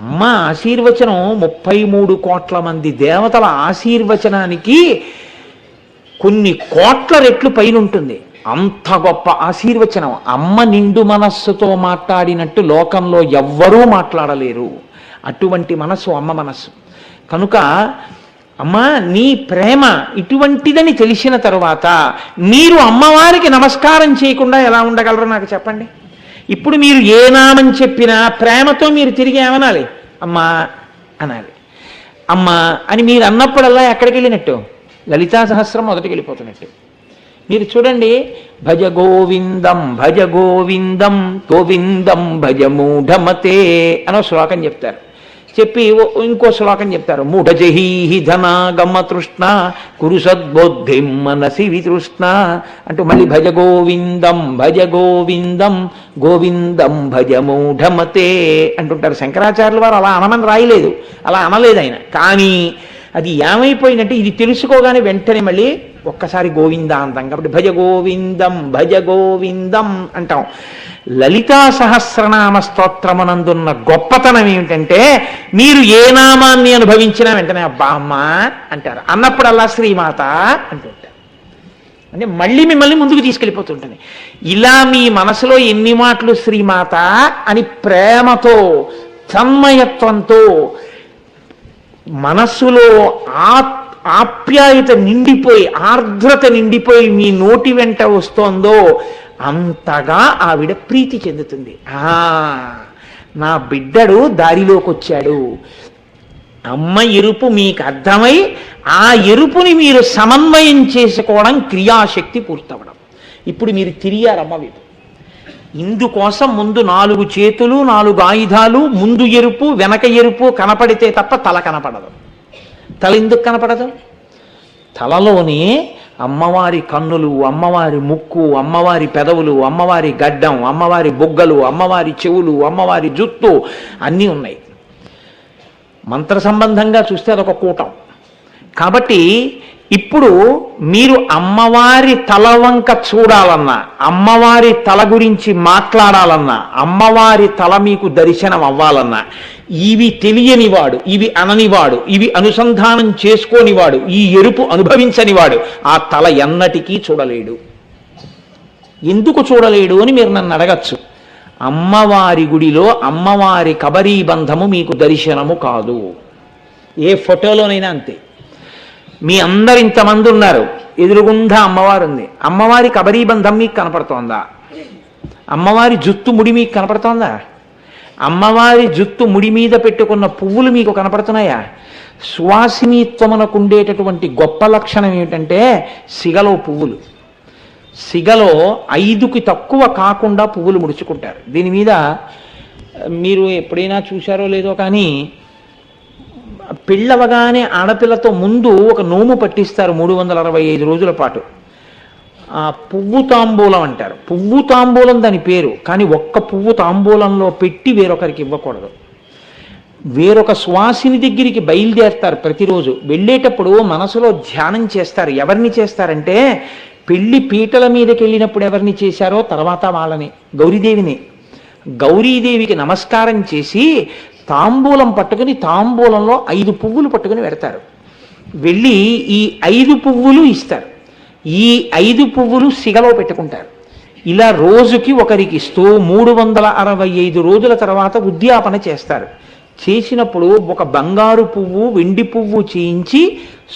అమ్మ ఆశీర్వచనం 33 కోట్ల మంది దేవతల ఆశీర్వచనానికి కొన్ని కోట్ల రెట్లు పైన ఉంటుంది. అంత గొప్ప ఆశీర్వచనం. అమ్మ నిండు మనస్సుతో మాట్లాడినట్టు లోకంలో ఎవ్వరూ మాట్లాడలేరు. అటువంటి మనస్సు అమ్మ మనస్సు. కనుక అమ్మ నీ ప్రేమ ఇటువంటిదని తెలిసిన తరువాత మీరు అమ్మవారికి నమస్కారం చేయకుండా ఎలా ఉండగలరో నాకు చెప్పండి. ఇప్పుడు మీరు ఏ నామం చెప్పినా ప్రేమతో మీరు తిరిగి ఏమనాలి? అమ్మా అనాలి. అమ్మా అని మీరు అన్నప్పుడల్లా ఎక్కడికి వెళ్ళినట్టు? లలితా సహస్రం మొదటికి వెళ్ళిపోతున్నట్టు. మీరు చూడండి, భజ గోవిందం భజ గోవిందం గోవిందం భజ మూఢమతే అనో శ్లోకం చెప్తారు. చెప్పి ఇంకో శ్లోకం చెప్తారు, మూఢజహీహి ధనాగమ తృష్ణ కురు సద్బుద్ధిం మనసి వితృష్ణ అంటూ మళ్ళీ భజ గోవిందం గోవిందం భజ మూఢమతే అంటుంటారు. శంకరాచార్యుల వారు అలా అనమని రాయలేదు, అలా అనలేదు ఆయన. కానీ అది ఏమైపోయిందంటే ఇది తెలుసుకోగానే వెంటనే మళ్ళీ ఒక్కసారి గోవిందా అంటాం. కాబట్టి భజ గోవిందం అంటాం. లలితా సహస్రనామ స్తోత్రమునందున్న గొప్పతనం ఏమిటంటే మీరు ఏ నామాన్ని అనుభవించినా వెంటనే అబ్బా అమ్మ అంటారు. అన్నప్పుడల్లా శ్రీమాత అంటుంటారు. అంటే మళ్ళీ మిమ్మల్ని ముందుకు తీసుకెళ్ళిపోతుంటుంది. ఇలా మీ మనసులో ఎన్ని మాటలు శ్రీమాత అని ప్రేమతో తన్మయత్వంతో మనస్సులో ఆప్యాయత నిండిపోయి ఆర్ద్రత నిండిపోయి మీ నోటి వెంట వస్తోందో అంతగా ఆవిడ ప్రీతి చెందుతుంది. నా బిడ్డడు దారిలోకి వచ్చాడు. అమ్మ ఎరుపు మీకు అర్థమై ఆ ఎరుపుని మీరు సమన్వయం చేసుకోవడం క్రియాశక్తి పూర్తవడం. ఇప్పుడు మీరు తిరిగారమ్మ వైపు. ఇందుకోసం ముందు 4 చేతులు 4 ఆయుధాలు, ముందు ఎరుపు వెనక ఎరుపు కనపడితే తప్ప తల కనపడదు. తల ఎందుకు కనపడదు? తలలోనే అమ్మవారి కన్నులు, అమ్మవారి ముక్కు, అమ్మవారి పెదవులు, అమ్మవారి గడ్డం, అమ్మవారి బొగ్గలు, అమ్మవారి చెవులు, అమ్మవారి జుత్తు అన్నీ ఉన్నాయి. మంత్ర సంబంధంగా చూస్తే అదొక కూటం. కాబట్టి ఇప్పుడు మీరు అమ్మవారి తల వంక చూడాలన్నా, అమ్మవారి తల గురించి మాట్లాడాలన్నా, అమ్మవారి తల మీకు దర్శనం అవ్వాలన్నా, ఇవి తెలియనివాడు, ఇవి అననివాడు, ఇవి అనుసంధానం చేసుకోనివాడు, ఈ ఎరుపు అనుభవించనివాడు ఆ తల ఎన్నటికీ చూడలేడు. ఎందుకు చూడలేడు అని మీరు నన్ను అడగచ్చు. అమ్మవారి గుడిలో అమ్మవారి కబరీ బంధము మీకు దర్శనము కాదు. ఏ ఫోటోలోనైనా అంతే. మీ అందరు ఇంతమంది ఉన్నారు, ఎదురుగుండా అమ్మవారు ఉంది. అమ్మవారి కబరీ బంధం మీకు కనపడుతోందా? అమ్మవారి జుత్తు ముడి మీకు కనపడుతోందా? అమ్మవారి జుత్తు ముడి మీద పెట్టుకున్న పువ్వులు మీకు కనపడుతున్నాయా? సువాసినీత్వమునకు ఉండేటటువంటి గొప్ప లక్షణం ఏమిటంటే సిగలో పువ్వులు. సిగలో 5కి తక్కువ కాకుండా పువ్వులు ముడుచుకుంటారు. దీని మీద మీరు ఎప్పుడైనా చూశారో లేదో కానీ పెళ్ళవగానే ఆడపిల్లతో ముందు ఒక నోము పట్టిస్తారు 365 రోజుల పాటు. పువ్వు తాంబూలం అంటారు. పువ్వు తాంబూలం దాని పేరు. కానీ ఒక్క పువ్వు తాంబూలంలో పెట్టి వేరొకరికి ఇవ్వకూడదు. వేరొక సువాసిని దగ్గరికి బయలుదేరుతారు ప్రతిరోజు. వెళ్ళేటప్పుడు మనసులో ధ్యానం చేస్తారు. ఎవరిని చేస్తారంటే పెళ్లి పీటల మీదకి వెళ్ళినప్పుడు ఎవరిని చేశారో తర్వాత వాళ్ళని, గౌరీదేవిని. గౌరీదేవికి నమస్కారం చేసి తాంబూలం పట్టుకుని తాంబూలంలో 5 పువ్వులు పట్టుకుని పెడతారు. వెళ్ళి ఈ 5 పువ్వులు ఇస్తారు. ఈ 5 పువ్వులు సిగలో పెట్టుకుంటారు. ఇలా రోజుకి ఒకరికి ఇస్తూ 365 రోజుల తర్వాత ఉద్యాపన చేస్తారు. చేసినప్పుడు ఒక బంగారు పువ్వు వెండి పువ్వు చేయించి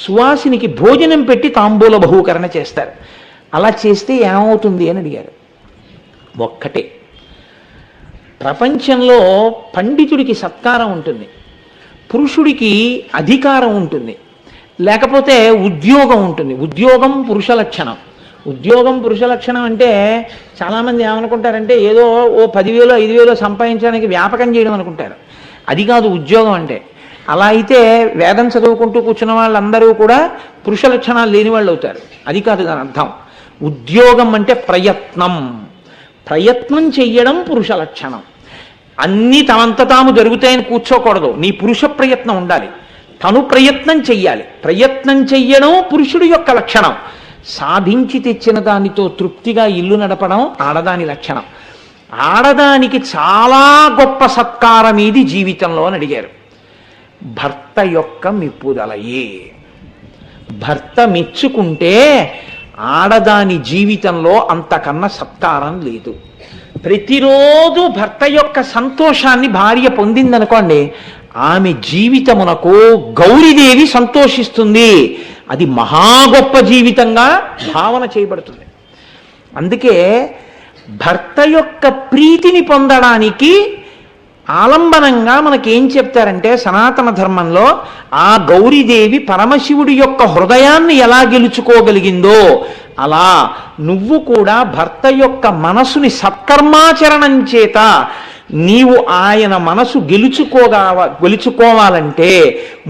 సువాసినికి భోజనం పెట్టి తాంబూల బహూకరణ చేస్తారు. అలా చేస్తే ఏమవుతుంది అని అడిగారు. ఒక్కటే, ప్రపంచంలో పండితుడికి సత్కారం ఉంటుంది, పురుషుడికి అధికారం ఉంటుంది, లేకపోతే ఉద్యోగం ఉంటుంది. ఉద్యోగం పురుష లక్షణం. ఉద్యోగం పురుష లక్షణం అంటే చాలామంది ఏమనుకుంటారంటే ఏదో ఓ 10,000 5,000 సంపాదించడానికి వ్యాపకం చేయడం అనుకుంటారు. అది కాదు ఉద్యోగం అంటే. అలా అయితే వేదం చదువుకుంటూ కూర్చున్న వాళ్ళందరూ కూడా పురుష లక్షణాలు లేని వాళ్ళు అవుతారు. అది కాదు దాని అర్థం. ఉద్యోగం అంటే ప్రయత్నం. ప్రయత్నం చెయ్యడం పురుష లక్షణం. అన్నీ తమంత తాము జరుగుతాయని కూర్చోకూడదు. నీ పురుష ప్రయత్నం ఉండాలి. తను ప్రయత్నం చెయ్యాలి. ప్రయత్నం చెయ్యడం పురుషుడి యొక్క లక్షణం. సాధించి తెచ్చిన దానితో తృప్తిగా ఇల్లు నడపడం ఆడదాని లక్షణం. ఆడదానికి చాలా గొప్ప సత్కారం ఇది జీవితంలో అని అడిగారు. భర్త యొక్క మెప్పుదలయే. భర్త మెచ్చుకుంటే ఆడదాని జీవితంలో అంతకన్నా సత్కారం లేదు. ప్రతిరోజు భర్త యొక్క సంతోషాన్ని భార్య పొందిందనుకోండి, ఆమె జీవితమునకు గౌరీదేవి సంతోషిస్తుంది. అది మహా గొప్ప జీవితంగా భావన చేయబడుతుంది. అందుకే భర్త యొక్క ప్రీతిని పొందడానికి ఆలంబనంగా మనకేం చెప్తారంటే, సనాతన ధర్మంలో ఆ గౌరీదేవి పరమశివుడి యొక్క హృదయాన్ని ఎలా గెలుచుకోగలిగిందో అలా నువ్వు కూడా భర్త యొక్క మనసుని సత్కర్మాచరణం చేత నీవు ఆయన మనసు గెలుచుకోవాలంటే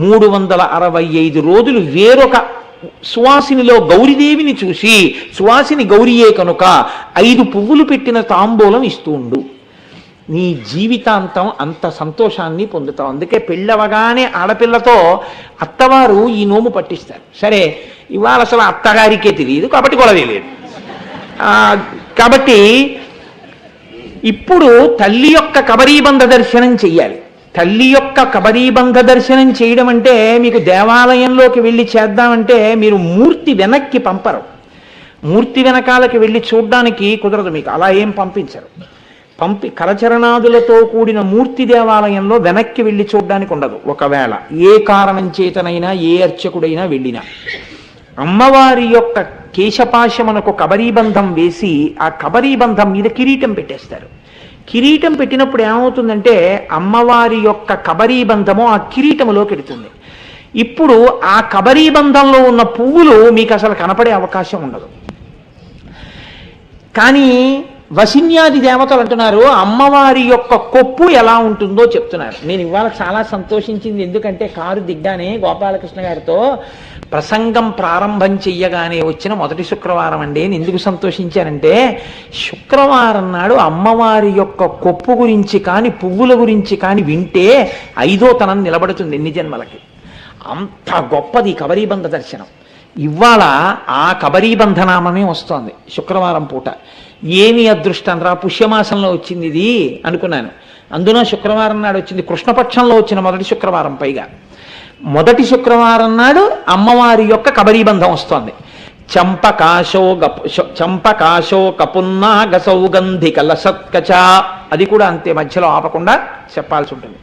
365 రోజులు వేరొక సువాసినిలో గౌరీదేవిని చూసి, సువాసిని గౌరీయే కనుక 5 పువ్వులు పెట్టిన తాంబూలం ఇస్తూ ఉండు. నీ జీవితాంతం అంత సంతోషాన్ని పొందుతావు. అందుకే పెళ్ళవగానే ఆడపిల్లతో అత్తవారు ఈ నోము పట్టిస్తారు. సరే, ఇవాళ అసలు అత్తగారికే తెలియదు కాబట్టి గొడవే లేదు. కాబట్టి ఇప్పుడు తల్లి యొక్క కబరీబంధ దర్శనం చెయ్యాలి. తల్లి యొక్క కబరీబంధ దర్శనం చేయడం అంటే మీకు దేవాలయంలోకి వెళ్ళి చేద్దామంటే మీరు మూర్తి వెనక్కి పంపరు. మూర్తి వెనకాలకి వెళ్ళి చూడ్డానికి కుదరదు. మీకు అలా ఏం పంపించరు. కరచరణాదులతో కూడిన మూర్తి దేవాలయంలో వెనక్కి వెళ్ళి చూడ్డానికి ఉండదు. ఒకవేళ ఏ కారణం చేతనైనా ఏ అర్చకుడైనా వెళ్ళినా అమ్మవారి యొక్క కేశపాశమునకు కబరీబంధం వేసి ఆ కబరీబంధం మీద కిరీటం పెట్టేస్తారు. కిరీటం పెట్టినప్పుడు ఏమవుతుందంటే అమ్మవారి యొక్క కబరీబంధము ఆ కిరీటములోకి వెడుతుంది. ఇప్పుడు ఆ కబరీబంధంలో ఉన్న పువ్వులు మీకు అసలు కనపడే అవకాశం ఉండదు. కానీ వసిన్యాది దేవతలు అంటున్నారు అమ్మవారి యొక్క కొప్పు ఎలా ఉంటుందో చెప్తున్నారు. నేను ఇవాళ చాలా సంతోషించింది. ఎందుకంటే కారు దిగ్గానే గోపాలకృష్ణ గారితో ప్రసంగం ప్రారంభం చెయ్యగానే వచ్చిన మొదటి శుక్రవారం అండి. నేను ఎందుకు సంతోషించానంటే, శుక్రవారం నాడు అమ్మవారి యొక్క కొప్పు గురించి కానీ పువ్వుల గురించి కానీ వింటే 5వ తనం నిలబడుతుంది ఎన్ని జన్మలకి. అంత గొప్పది కబరీబంధ దర్శనం. ఇవాళ ఆ కబరీబంధనామమే వస్తోంది శుక్రవారం పూట. ఏమి అదృష్టం రా, పుష్యమాసంలో వచ్చింది ఇది అనుకున్నాను. అందున శుక్రవారం నాడు వచ్చింది, కృష్ణపక్షంలో వచ్చిన మొదటి శుక్రవారం. పైగా మొదటి శుక్రవారం నాడు అమ్మవారి యొక్క కబరీబంధం వస్తోంది. చంపకాశో కపున్నాగ సౌగంధిక లసత్కచ, అది కూడా అంతే, మధ్యలో ఆపకుండా చెప్పాల్సి ఉంటుంది.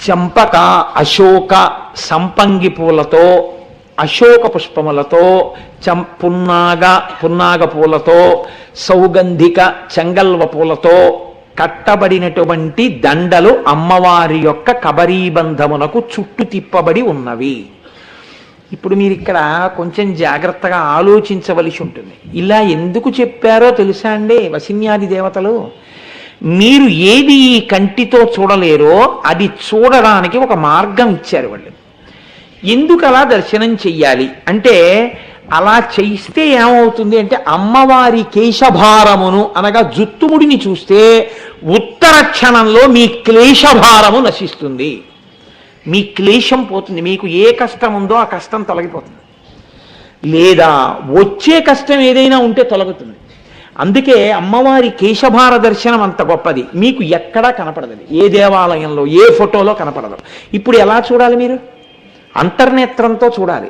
చంపక అశోక సంపంగి పూలతో, అశోక పుష్పములతో, పున్నాగ పూలతో, సౌగంధిక చెంగల్వ పూలతో కట్టబడినటువంటి దండలు అమ్మవారి యొక్క కబరీబంధమునకు చుట్టు తిప్పబడి ఉన్నవి. ఇప్పుడు మీరు ఇక్కడ కొంచెం జాగ్రత్తగా ఆలోచించవలసి ఉంటుంది. ఇలా ఎందుకు చెప్పారో తెలుసా అండి వసిన్యాది దేవతలు? మీరు ఏది ఈ కంటితో చూడలేరో అది చూడడానికి ఒక మార్గం ఇచ్చారు వాళ్ళు. ఎందుకు అలా దర్శనం చెయ్యాలి అంటే, అలా చేయిస్తే ఏమవుతుంది అంటే అమ్మవారి కేశభారమును అనగా జుత్తుముడిని చూస్తే ఉత్తర క్షణంలో మీ క్లేశభారము నశిస్తుంది. మీ క్లేశం పోతుంది. మీకు ఏ కష్టం ఉందో ఆ కష్టం తొలగిపోతుంది. లేదా వచ్చే కష్టం ఏదైనా ఉంటే తొలగుతుంది. అందుకే అమ్మవారి కేశభార దర్శనం అంత గొప్పది. మీకు ఎక్కడా కనపడదు. ఏ దేవాలయంలో ఏ ఫోటోలో కనపడదు. ఇప్పుడు ఎలా చూడాలి మీరు? అంతర్నేత్రంతో చూడాలి.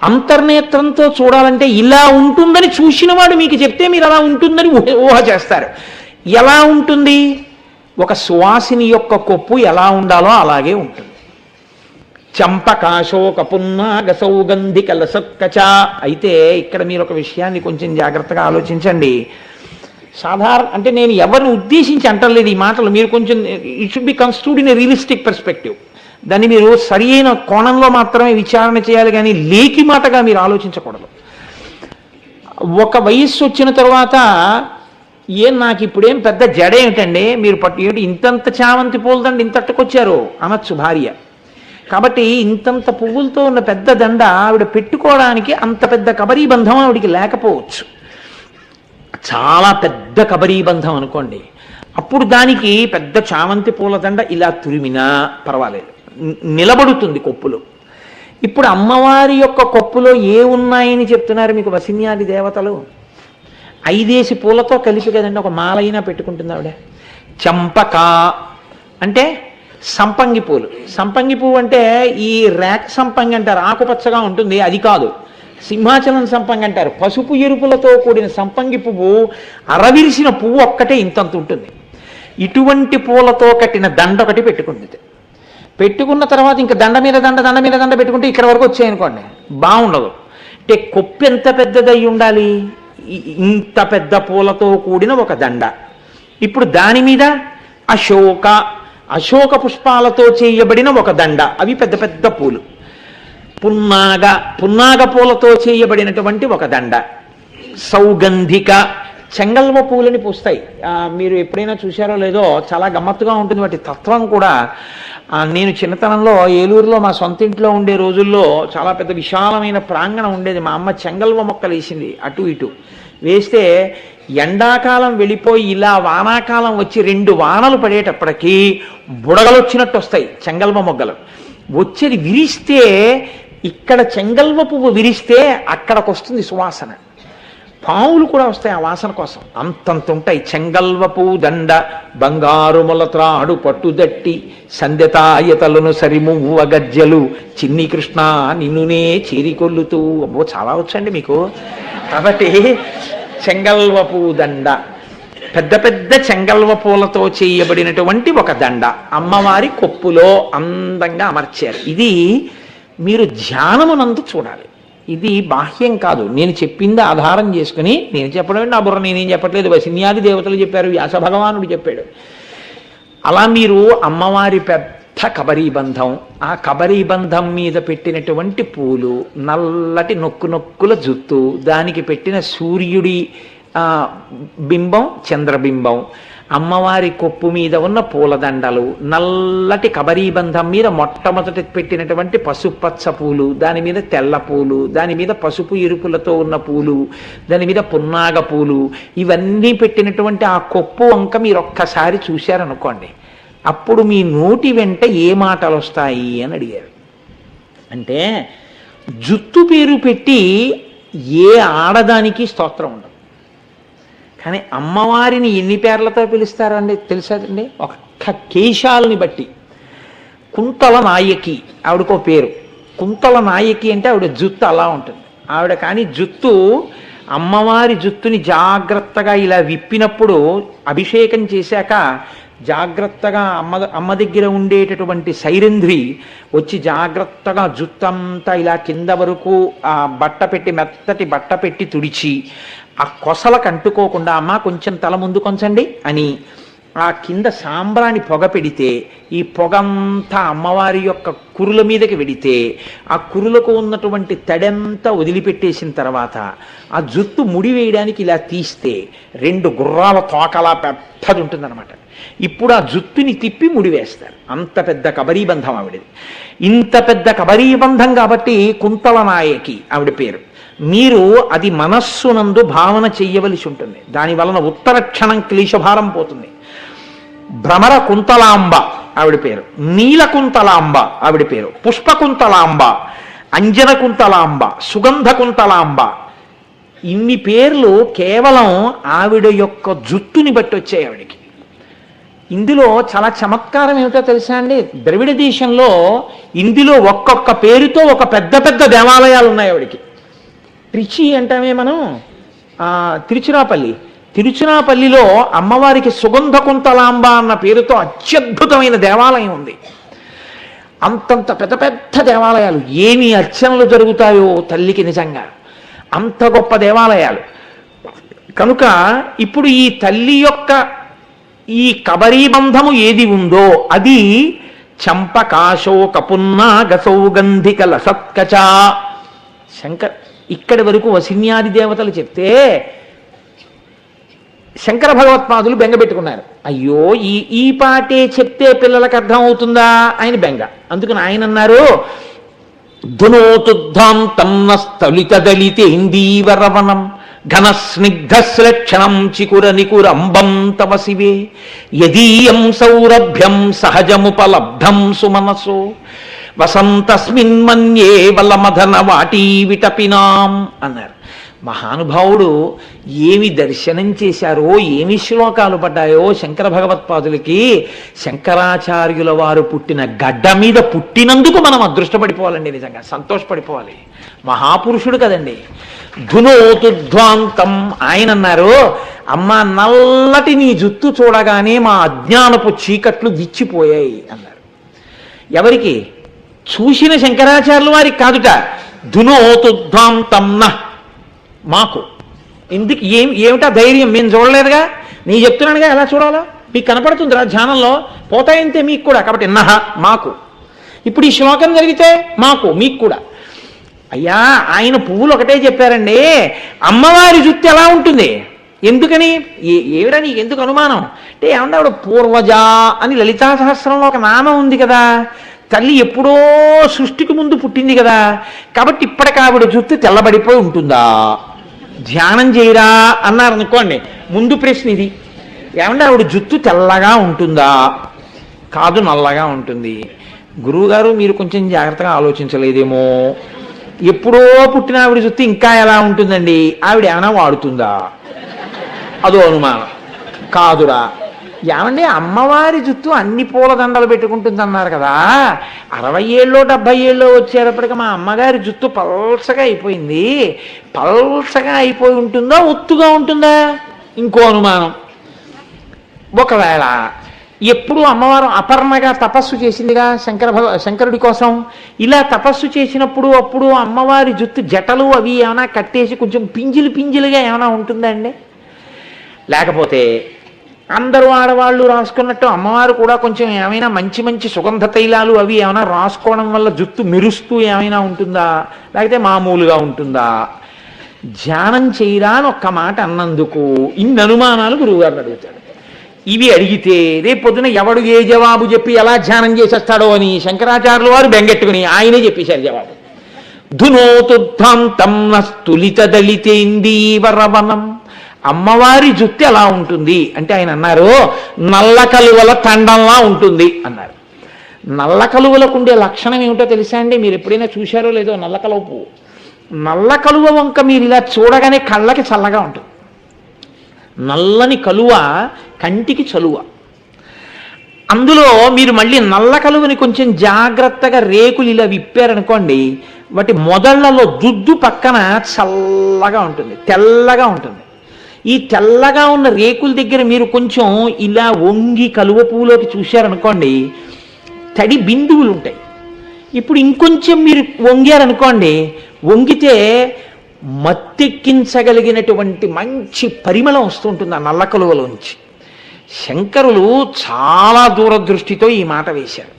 అంతర్నేత్రంతో చూడాలంటే ఇలా ఉంటుందని చూసినవాడు మీకు చెప్తే మీరు అలా ఉంటుందని ఊహ చేస్తారు. ఎలా ఉంటుంది? ఒక సువాసిని యొక్క కొప్పు ఎలా ఉండాలో అలాగే ఉంటుంది. చంపకాశోక పున్నాగ సౌగంధిక లసత్కచ. అయితే ఇక్కడ మీరు ఒక విషయాన్ని కొంచెం జాగ్రత్తగా ఆలోచించండి. సాధారణ అంటే నేను ఎవరిని ఉద్దేశించి అంటలేదు ఈ మాటలు. మీరు కొంచెం it should be construed in a realistic perspective. దాన్ని మీరు సరి అయిన కోణంలో మాత్రమే విచారణ చేయాలి, కానీ లేకి మాటగా మీరు ఆలోచించకూడదు. ఒక వయస్సు వచ్చిన తర్వాత నాకు ఇప్పుడేం పెద్ద జడ ఏమిటండి, మీరు ఏమిటి ఇంతంత చామంతి పూలదండి ఇంతట్టుకొచ్చారు అనొచ్చు భార్య. కాబట్టి ఇంతంత పువ్వులతో ఉన్న పెద్ద దండ ఆవిడ పెట్టుకోవడానికి అంత పెద్ద కబరీబంధం ఆవిడికి లేకపోవచ్చు. చాలా పెద్ద కబరీబంధం అనుకోండి, అప్పుడు దానికి పెద్ద చామంతి పూలదండ ఇలా తురిమినా పర్వాలేదు, నిలబడుతుంది కొప్పులో. ఇప్పుడు అమ్మవారి యొక్క కొప్పులో ఏ ఉన్నాయని చెప్తున్నారు మీకు వసిన్యాది దేవతలు? 5 పూలతో కలిపి కదండి ఒక మాలైనా పెట్టుకుంటుంది ఆవిడ. చంపక అంటే సంపంగి పూలు. సంపంగి పువ్వు అంటే ఈ రేఖ సంపంగి అంటారు, ఆకుపచ్చగా ఉంటుంది, అది కాదు. సింహాచలం సంపంగి అంటారు, పసుపు ఎరుపులతో కూడిన సంపంగి పువ్వు, అరవిరిసిన పువ్వు ఒక్కటే ఇంతంత ఉంటుంది. ఇటువంటి పూలతో కట్టిన దండ ఒకటి పెట్టుకుంటుంది. పెట్టుకున్న తర్వాత ఇంకా దండ మీద దండ, దండ మీద దండ పెట్టుకుంటే ఇక్కడ వరకు వచ్చాయనుకోండి, బాగుండదు. అంటే కొప్పు ఎంత పెద్దదై ఉండాలి, ఇంత పెద్ద పూలతో కూడిన ఒక దండ. ఇప్పుడు దాని మీద అశోక పుష్పాలతో చేయబడిన ఒక దండ, అవి పెద్ద పెద్ద పూలు. పున్నాగ పూలతో చేయబడినటువంటి ఒక దండ. సౌగంధిక, చెంగల్వ పూలని పూస్తాయి. మీరు ఎప్పుడైనా చూశారో లేదో, చాలా గమ్మత్తుగా ఉంటుంది వాటి తత్వం కూడా. నేను చిన్నతనంలో ఏలూరులో మా సొంత ఇంట్లో ఉండే రోజుల్లో చాలా పెద్ద విశాలమైన ప్రాంగణం ఉండేది. మా అమ్మ చెంగల్వ మొక్కలు వేసింది, అటు ఇటు వేస్తే ఎండాకాలం వెళ్ళిపోయి ఇలా వానాకాలం వచ్చి 2 వానలు పడేటప్పటికీ బుడగలు వచ్చినట్టు వస్తాయి చెంగల్వ మొగ్గలు. వచ్చేది విరిస్తే, ఇక్కడ చెంగల్వ పువ్వు విరిస్తే అక్కడికి వస్తుంది సువాసన. పావులు కూడా వస్తాయి ఆ వాసన కోసం, అంతంత ఉంటాయి. చెంగల్వ పువ్వు దండ బంగారు మొలత్రాడు పట్టుదట్టి సంధ్యతాయతలను సరిమువ్వ గజ్జలు చిన్ని కృష్ణ నిన్నునే చేరికొల్లుతూ. అబ్బో చాలా వచ్చండి మీకు. కాబట్టి చెంగల్వ పువ్వు దండ, పెద్ద పెద్ద చెంగల్వ పూలతో చేయబడినటువంటి ఒక దండ అమ్మవారి కొప్పులో అందంగా అమర్చారు. ఇది మీరు ధ్యానమునందు చూడాలి. ఇది బాహ్యం కాదు, నేను చెప్పింది ఆధారం చేసుకుని నేను చెప్పడం నా బుర్ర నేనేం చెప్పట్లేదు, వసిన్యాది దేవతలు చెప్పారు, వ్యాస భగవానుడు చెప్పాడు. అలా మీరు అమ్మవారి పెద్ద కబరీబంధం, ఆ కబరీబంధం మీద పెట్టినటువంటి పూలు, నల్లటి నొక్కుల జుత్తు, దానికి పెట్టిన సూర్యుడి బింబం, చంద్రబింబం, అమ్మవారి కొప్పు మీద ఉన్న పూలదండలు, నల్లటి కబరీబంధం మీద మొట్టమొదటి పెట్టినటువంటి పసుపచ్చ పూలు, దాని మీద తెల్ల పూలు, దాని మీద పసుపు ఎరుపులతో ఉన్న పూలు, దాని మీద పున్నాగ పూలు, ఇవన్నీ పెట్టినటువంటి ఆ కొప్పు వంక మీరు ఒక్కసారి చూశారనుకోండి, అప్పుడు మీ నోటి వెంట ఏ మాటలు వస్తాయి అని అడిగారు. అంటే జుత్తు పేరు పెట్టి ఏ ఆడదానికి స్తోత్రం ఉండదు. కానీ అమ్మవారిని ఎన్ని పేర్లతో పిలుస్తారండి తెలుసండి? ఒక్క కేశాలని బట్టి. కుంతల నాయకి ఆవిడకో పేరు. కుంతల నాయకి అంటే ఆవిడ జుత్తు అలా ఉంటుంది ఆవిడ. కానీ జుత్తు, అమ్మవారి జుత్తుని జాగ్రత్తగా ఇలా విప్పినప్పుడు, అభిషేకం చేశాక జాగ్రత్తగా అమ్మ దగ్గర ఉండేటటువంటి సైరంధ్రి వచ్చి జాగ్రత్తగా జుత్తంతా ఇలా కింద వరకు ఆ మెత్తటి బట్ట పెట్టి తుడిచి, ఆ కొసలకు అంటుకోకుండా అమ్మ కొంచెం తల ముందు కొంచండి అని ఆ కింద సాంబ్రాణి పొగ పెడితే, ఈ పొగంతా అమ్మవారి యొక్క కురుల మీదకి వెడితే, ఆ కురులకు ఉన్నటువంటి తడంతా వదిలిపెట్టేసిన తర్వాత ఆ జుత్తు ముడి వేయడానికి ఇలా తీస్తే 2 గుర్రాల తోకలా పెద్దది ఉంటుందన్నమాట. ఇప్పుడు ఆ జుత్తుని తిప్పి ముడివేస్తారు. అంత పెద్ద కబరీబంధం ఆవిడది. ఇంత పెద్ద కబరీబంధం కాబట్టి కుంతల నాయకి ఆవిడ పేరు. మీరు అది మనస్సునందు భావన చెయ్యవలసి ఉంటుంది. దాని వలన ఉత్తర క్షణం క్లేశభారం పోతుంది. భ్రమర కుంతలాంబ ఆవిడ పేరు, నీల కుంతలాంబ ఆవిడ పేరు, పుష్పకుంతలాంబ, అంజన కుంతలాంబ, సుగంధ కుంతలాంబ. ఇన్ని పేర్లు కేవలం ఆవిడ యొక్క జుట్టుని బట్టి వచ్చాయి ఆవిడికి. ఇందులో చాలా చమత్కారం ఏమిటో తెలుసా అండి? ద్రవిడ దేశంలో ఇందులో ఒక్కొక్క పేరుతో ఒక పెద్ద పెద్ద దేవాలయాలు ఉన్నాయి ఆవిడికి. ట్రిచి అంటామే మనం, తిరుచిరాపల్లిలో అమ్మవారికి సుగంధ కుంతలాంబ అన్న పేరుతో అత్యద్భుతమైన దేవాలయం ఉంది. అంతంత పెద్ద పెద్ద దేవాలయాలు, ఏమి అర్చనలు జరుగుతాయో తల్లికి నిజంగా, అంత గొప్ప దేవాలయాలు. కనుక ఇప్పుడు ఈ తల్లి యొక్క ఈ కబరీబంధము ఏది ఉందో అది చంపకాశోక పున్నాగ సౌగంధిక లసత్కచ. ఇక్కడి వరకు వసిన్యాది దేవతలు చెప్తే శంకర భగవత్పాదులు బెంగ పెట్టుకున్నారు. అయ్యో ఈ పాటే చెప్తే పిల్లలకు అర్థం అవుతుందా ఆయన బెంగ. అందుకని ఆయన అన్నారు, ధునోతుద్ధాం తన్న స్థలిత దళితేందీవరవనం ఘనస్నిగ్ధశ్లక్షణం చికుర నికురంబం తవ శివే యదీయం సౌరభ్యం సహజముపలబ్ధం సుమనసో వసంతస్మిన్ మన్యే వలమధన వాటీ విటపినాం అన్నారు. మహానుభావుడు ఏమి దర్శనం చేశారో, ఏమి శ్లోకాలు పడ్డాయో శంకర భగవత్పాదులకి. శంకరాచార్యుల వారు పుట్టిన గడ్డ మీద పుట్టినందుకు మనం అదృష్టపడిపోవాలండి, నిజంగా సంతోషపడిపోవాలి. మహాపురుషుడు కదండి. ధునోతుధ్వాంతం ఆయన అన్నారు, అమ్మ నల్లటి నీ జుత్తు చూడగానే మా అజ్ఞానపు చీకట్లు విచ్చిపోయాయి అన్నారు. ఎవరికి? చూసిన శంకరాచార్యుల వారికి కాదుట. ధునోతుధ్వాంతం మాకు ఎందుకు ఏమిటా ధైర్యం? మేము చూడలేదుగా, నీ చెప్తున్నానుగా ఎలా చూడాలో. మీకు కనపడుతుందిరా ధ్యానంలో, పోతాయంతే మీకు కూడా. కాబట్టి మాకు ఇప్పుడు ఈ శ్లోకం జరిగితే మాకు మీకు కూడా. అయ్యా ఆయన పువ్వులు ఒకటే చెప్పారండి, అమ్మవారి జుత్తు ఎలా ఉంటుంది ఎందుకని? ఏమిటా నీకు ఎందుకు అనుమానం అంటే, ఏమన్నా ఆవిడ పూర్వజ అని లలితా సహస్రంలో ఒక నామం ఉంది కదా, తల్లి ఎప్పుడో సృష్టికి ముందు పుట్టింది కదా, కాబట్టి ఇప్పటికి ఆవిడ జుత్తు తెల్లబడిపోయి ఉంటుందా? ధ్యానం చేయరా అన్నారనుకోండి, ముందు ప్రశ్న ఇది. ఏమంటే ఆవిడ జుత్తు తెల్లగా ఉంటుందా? కాదు, నల్లగా ఉంటుంది. గురువుగారు మీరు కొంచెం జాగ్రత్తగా ఆలోచించలేదేమో, ఎప్పుడో పుట్టిన ఆవిడ జుత్తు ఇంకా ఎలా ఉంటుందండి? ఆవిడ ఏమైనా వాడుతుందా? అదో అనుమానం. కాదురా. ఏమండి అమ్మవారి జుత్తు అన్ని పూల దండలు పెట్టుకుంటుంది అన్నారు కదా, 60 ఏళ్ళో 70 ఏళ్ళో వచ్చేటప్పటికి మా అమ్మగారి జుత్తు పల్సగా అయిపోయింది. పల్సగా అయిపోయి ఉంటుందా, ఒత్తుగా ఉంటుందా? ఇంకో అనుమానం. ఒకవేళ ఎప్పుడు అమ్మవారు అపర్ణగా తపస్సు చేసిందిగా శంకరుడి కోసం, ఇలా తపస్సు చేసినప్పుడు అప్పుడు అమ్మవారి జుత్తు జటలు అవి ఏమైనా కట్టేసి కొంచెం పింజిలుగా ఏమైనా ఉంటుందా అండి? లేకపోతే అందరూ ఆడవాళ్ళు రాసుకున్నట్టు అమ్మవారు కూడా కొంచెం ఏమైనా మంచి సుగంధ తైలాలు అవి ఏమైనా రాసుకోవడం వల్ల జుత్తు మెరుస్తూ ఏమైనా ఉంటుందా? లేకపోతే మామూలుగా ఉంటుందా? ధ్యానం చేయరా అని ఒక్క మాట అన్నందుకు ఇన్ని అనుమానాలు గురువుగారిని అడుగుతాడు. ఇవి అడిగితే రేపొద్దున ఎవడు ఏ జవాబు చెప్పి ఎలా ధ్యానం చేసేస్తాడో అని శంకరాచార్యుల వారు బెంగెట్టుకుని ఆయనే చెప్పేశారు జవాబు. ధునోతుధ్వాంతం స్తులిత దళితేందీవరవనం. అమ్మవారి జుత్తు ఎలా ఉంటుంది అంటే ఆయన అన్నారు, నల్ల కలువల తండంలా ఉంటుంది అన్నారు. నల్ల కలువలకు ఉండే లక్షణం ఏమిటో తెలుసా అండి? మీరు ఎప్పుడైనా చూశారో లేదో నల్ల కలువ పువ్వు. నల్ల కలువ వంక మీరు ఇలా చూడగానే కళ్ళకి చల్లగా ఉంటుంది. నల్లని కలువ కంటికి చలువ. అందులో మీరు మళ్ళీ నల్ల కలువని కొంచెం జాగ్రత్తగా రేకులు ఇలా విప్పారనుకోండి, వాటి మొదళ్లలో దుద్దు పక్కన చల్లగా ఉంటుంది, తెల్లగా ఉంటుంది. ఈ తెల్లగా ఉన్న రేకుల దగ్గర మీరు కొంచెం ఇలా వంగి కలువ పువ్వులోకి చూశారనుకోండి, తడి బిందువులు ఉంటాయి. ఇప్పుడు ఇంకొంచెం మీరు వంగారనుకోండి, వంగితే మత్తెక్కించగలిగినటువంటి మంచి పరిమళం వస్తుంటుంది ఆ నల్ల కలువలోంచి. శంకరులు చాలా దూరదృష్టితో ఈ మాట వేశారు.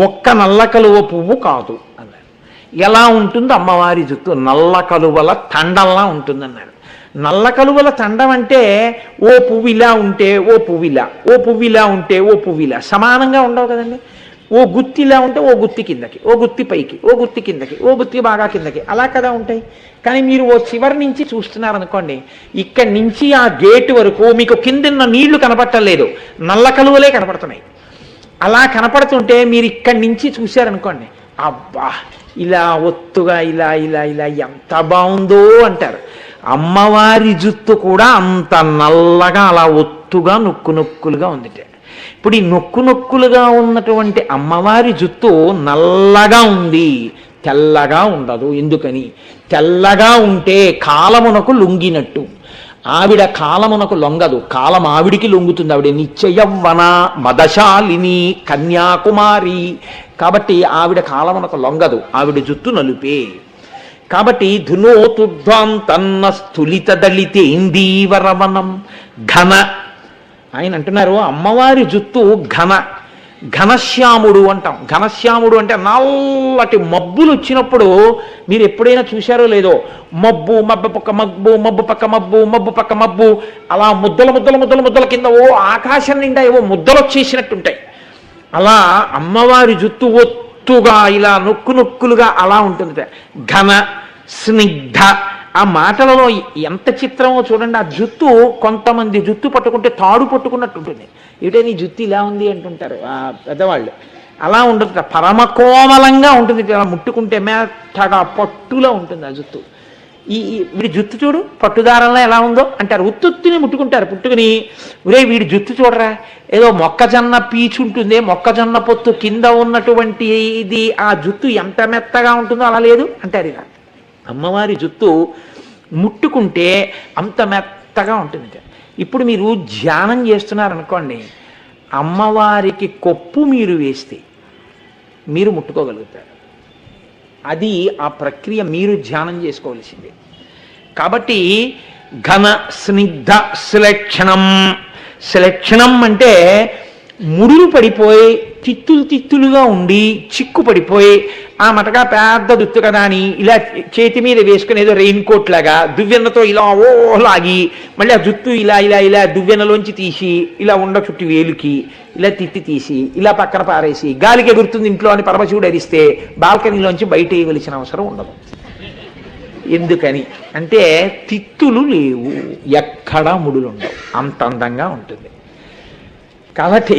ఒక్క నల్ల కలువ పువ్వు కాదు అన్నారు. ఎలా ఉంటుంది అమ్మవారి జుత్తు? నల్ల కలువల తండంలా ఉంటుందన్నారు. నల్ల కలువల తండం అంటే ఓ పువ్వు ఇలా ఉంటే ఓ పువ్వు ఇలా, ఓ పువ్వు ఇలా ఉంటే ఓ పువ్వు ఇలా సమానంగా ఉండవు కదండి. ఓ గుత్తి ఇలా ఉంటే ఓ గుత్తి కిందకి, ఓ గుత్తి పైకి, ఓ గుత్తి కిందకి, ఓ గుత్తి బాగా కిందకి, అలా కదా ఉంటాయి. కానీ మీరు ఓ చివరి నుంచి చూస్తున్నారనుకోండి, ఇక్కడి నుంచి ఆ గేటు వరకు మీకు కిందన్న నీళ్లు కనపట్టలేదు, నల్ల కలువలే కనపడుతున్నాయి. అలా కనపడుతుంటే మీరు ఇక్కడి నుంచి చూశారనుకోండి, అబ్బా ఇలా ఒత్తుగా ఇలా ఇలా ఇలా ఎంత బాగుందో అంటారు. అమ్మవారి జుత్తు కూడా అంత నల్లగా అలా ఒత్తుగా నొక్కులుగా ఉంది. ఇప్పుడు ఈ నొక్కులుగా ఉన్నటువంటి అమ్మవారి జుత్తు నల్లగా ఉంది, తెల్లగా ఉండదు. ఎందుకని? తెల్లగా ఉంటే కాలమునకు లొంగినట్టు. ఆవిడ కాలమునకు లొంగదు, కాలం ఆవిడికి లొంగుతుంది. ఆవిడ నిత్యయవ్వన మదశాలిని కన్యాకుమారి. కాబట్టి ఆవిడ కాలమునకు లొంగదు, ఆవిడ జుత్తు నలుపే. కాబట్టి ధునోతుధ్వాంతన్న స్థులిత దళితేందీవరవనం ఘన. ఆయన అంటున్నారు అమ్మవారి జుత్తు ఘనశ్యాముడు అంటాం. ఘనశ్యాముడు అంటే నల్లటి మబ్బులు వచ్చినప్పుడు మీరు ఎప్పుడైనా చూశారో లేదో, మబ్బు పక్క మబ్బు అలా ముద్దల కింద ఓ ఆకాశం నిండా ఏవో ముద్దలు వచ్చేసినట్టుంటాయి. అలా అమ్మవారి జుత్తు ఒత్తుగా ఇలా నొక్కులుగా అలా ఉంటుంది. ఘన స్నిగ్ధ. ఆ మాటలలో ఎంత చిత్రమో చూడండి. ఆ జుత్తు కొంతమంది జుత్తు పట్టుకుంటే తాడు పట్టుకున్నట్టు ఉంటుంది. ఏమిటో నీ జుత్తు ఇలా ఉంది అంటుంటారు ఆ పెద్దవాళ్ళు. అలా ఉండదు, పరమకోమలంగా ఉంటుంది. అలా ముట్టుకుంటే మెత్తగా పట్టులా ఉంటుంది ఆ జుత్తు. వీడి జుత్తు చూడు పట్టుదారంలో ఎలా ఉందో అంటారు. ఉత్తుత్తిని ముట్టుకుంటారు. పుట్టుకుని వీడి జుత్తు చూడరా, ఏదో మొక్కజొన్న పీచు ఉంటుంది, మొక్కజొన్న పొత్తు కింద ఉన్నటువంటి ఇది ఆ జుత్తు ఎంత మెత్తగా ఉంటుందో అలా లేదు అంటారు. ఇలా అమ్మవారి జుత్తు ముట్టుకుంటే అంత మెత్తగా ఉంటుంది. ఇప్పుడు మీరు ధ్యానం చేస్తున్నారనుకోండి, అమ్మవారికి కొప్పు మీరు వేస్తే మీరు ముట్టుకోగలుగుతారు. అది ఆ ప్రక్రియ మీరు ధ్యానం చేసుకోవలసిందే. కాబట్టి ఘన స్నిగ్ధ శ్లేక్షణం అంటే ముడులు పడిపోయి తిత్తులుగా ఉండి చిక్కు పడిపోయి ఆ మటగా పెద్ద దుత్తు కదా అని ఇలా చేతి మీద వేసుకుని ఏదో రెయిన్ కోట్ లాగా దువ్వెన్నతో ఇలా లాగి మళ్ళీ ఆ జుత్తు ఇలా దువ్వెన్నలోంచి తీసి ఇలా ఉండ చుట్టి వేలుకి ఇలా తిత్తి తీసి ఇలా పక్కన పారేసి గాలికి ఎగురుతుంది ఇంట్లో అని పరమశివుడు అరిస్తే బాల్కనీలోంచి బయట వేయవలసిన అవసరం ఉండదు. ఎందుకని అంటే తిత్తులు లేవు, ఎక్కడా ముడులు ఉండవు, అంత అందంగా ఉంటుంది. కాబట్టి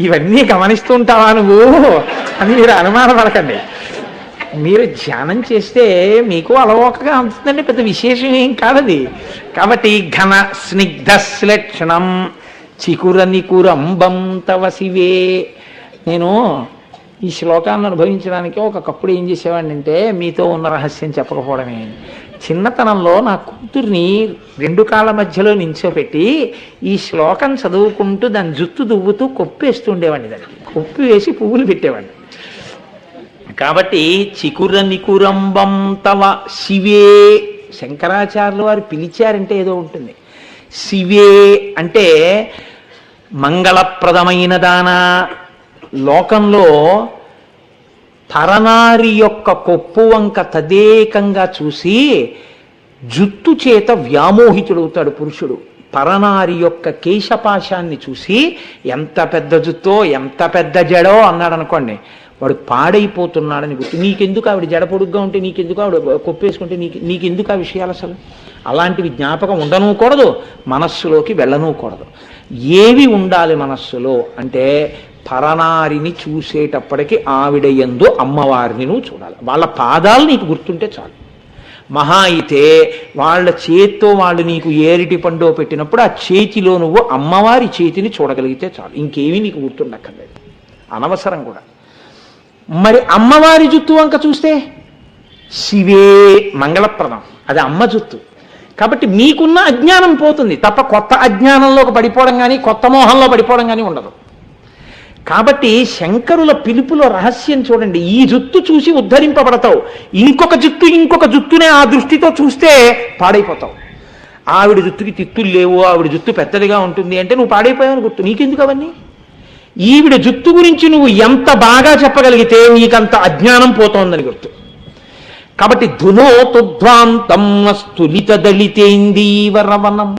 ఇవన్నీ గమనిస్తూ ఉంటావా నువ్వు అని మీరు అనుమానపడకండి. మీరు ధ్యానం చేస్తే మీకు అలవోకగా ఉంటుందండి, పెద్ద విశేషం ఏం కాదది. కాబట్టి ఘన స్నిగ్ధ శ్లేక్షణం చికురనికురంబం తవ శివే. నేను ఈ శ్లోకాన్ని అనుభవించడానికి ఒకప్పుడు ఏం చేసేవాడిని అంటే, మీతో ఉన్న రహస్యం చెప్పకపోవడమే. చిన్నతనంలో నా కూతుర్ని 2 కాళ్ళ మధ్యలో నించోపెట్టి ఈ శ్లోకం చదువుకుంటూ దాని జుత్తు దువ్వుతూ కొప్పేస్తూ ఉండేవాడిని. దానికి కొప్పి వేసి పువ్వులు పెట్టేవాడిని. కాబట్టి చికురనికురంబం తవ శివే, శంకరాచార్యులు వారు పిలిచారంటే ఏదో ఉంటుంది. శివే అంటే మంగళప్రదమైన దానా. లోకంలో పరనారి యొక్క కొప్పు వంక తదేకంగా చూసి జుత్తు చేత వ్యామోహితుడవుతాడు పురుషుడు. పరనారి యొక్క కేశపాశాన్ని చూసి ఎంత పెద్ద జుత్తో ఎంత పెద్ద జడో అన్నాడు అనుకోండి, వాడు పాడైపోతున్నాడని గుర్తు. నీకెందుకు ఆవిడ జడ పొడుగ్గా ఉంటే, నీకెందుకు ఆవిడ కొప్పేసుకుంటే, నీకెందుకు ఆ విషయాలు అసలు అలాంటివి జ్ఞాపకం ఉండనూకూడదు, మనస్సులోకి వెళ్ళనూకూడదు. ఏవి ఉండాలి మనస్సులో అంటే, పరనారిని చూసేటప్పటికి ఆవిడ యందు అమ్మవారిని నువ్వు చూడాలి. వాళ్ళ పాదాలు నీకు గుర్తుంటే చాలు. మహా అయితే వాళ్ళ చేత్తో వాళ్ళు నీకు ఏరిటి పండో పెట్టినప్పుడు ఆ చేతిలో నువ్వు అమ్మవారి చేతిని చూడగలిగితే చాలు, ఇంకేమీ నీకు గుర్తుండక్కర్లేదు, అనవసరం కూడా. మరి అమ్మవారి జుత్తు వంక చూస్తే శివే మంగళప్రదం, అది అమ్మ జుత్తు. కాబట్టి మీకున్న అజ్ఞానం పోతుంది తప్ప కొత్త అజ్ఞానంలోకి పడిపోవడం కానీ కొత్త మోహంలో పడిపోవడం కానీ ఉండదు. కాబట్టి శంకరుల పిలుపులో రహస్యం చూడండి. ఈ జుత్తు చూసి ఉద్ధరింపబడతావు, ఇంకొక జుత్తునే ఆ దృష్టితో చూస్తే పాడైపోతావు. ఆవిడ జుత్తుకి తిత్తులు లేవు, ఆవిడ జుత్తు పెద్దదిగా ఉంటుంది అంటే నువ్వు పాడైపోయావని గుర్తు. నీకెందుకు అవన్నీ? ఈవిడ జుత్తు గురించి నువ్వు ఎంత బాగా చెప్పగలిగితే నీకంత అజ్ఞానం పోతోందని గుర్తు. కాబట్టి ధునోతుధ్వాంతం స్థులిత దళితేందీవరవనం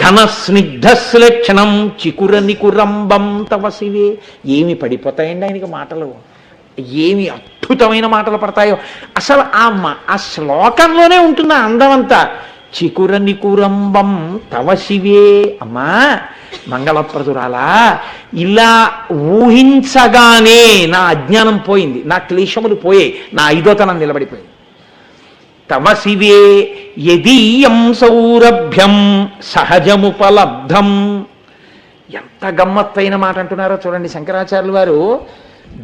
ఘన స్నిగ్ధ శ్లేక్షణం చికురనికురంబం తవ శివే. ఏమి పడిపోతాయండి ఆయనకి మాటలు, ఏమి అద్భుతమైన మాటలు పడతాయో. అసలు ఆ శ్లోకంలోనే ఉంటుంది ఆ అందమంతా. చికురనికురంబం తవ శివే. అమ్మా మంగళప్రదురాలా, ఇలా ఊహించగానే నా అజ్ఞానం పోయింది, నా క్లేశములు పోయాయి, నా ఐదోతనం నిలబడిపోయింది. తవ శివే యదీయం సౌరభ్యం సహజముపలబ్ధం. ఎంత గమ్మత్తైన మాట అంటున్నారో చూడండి శంకరాచార్యులు వారు.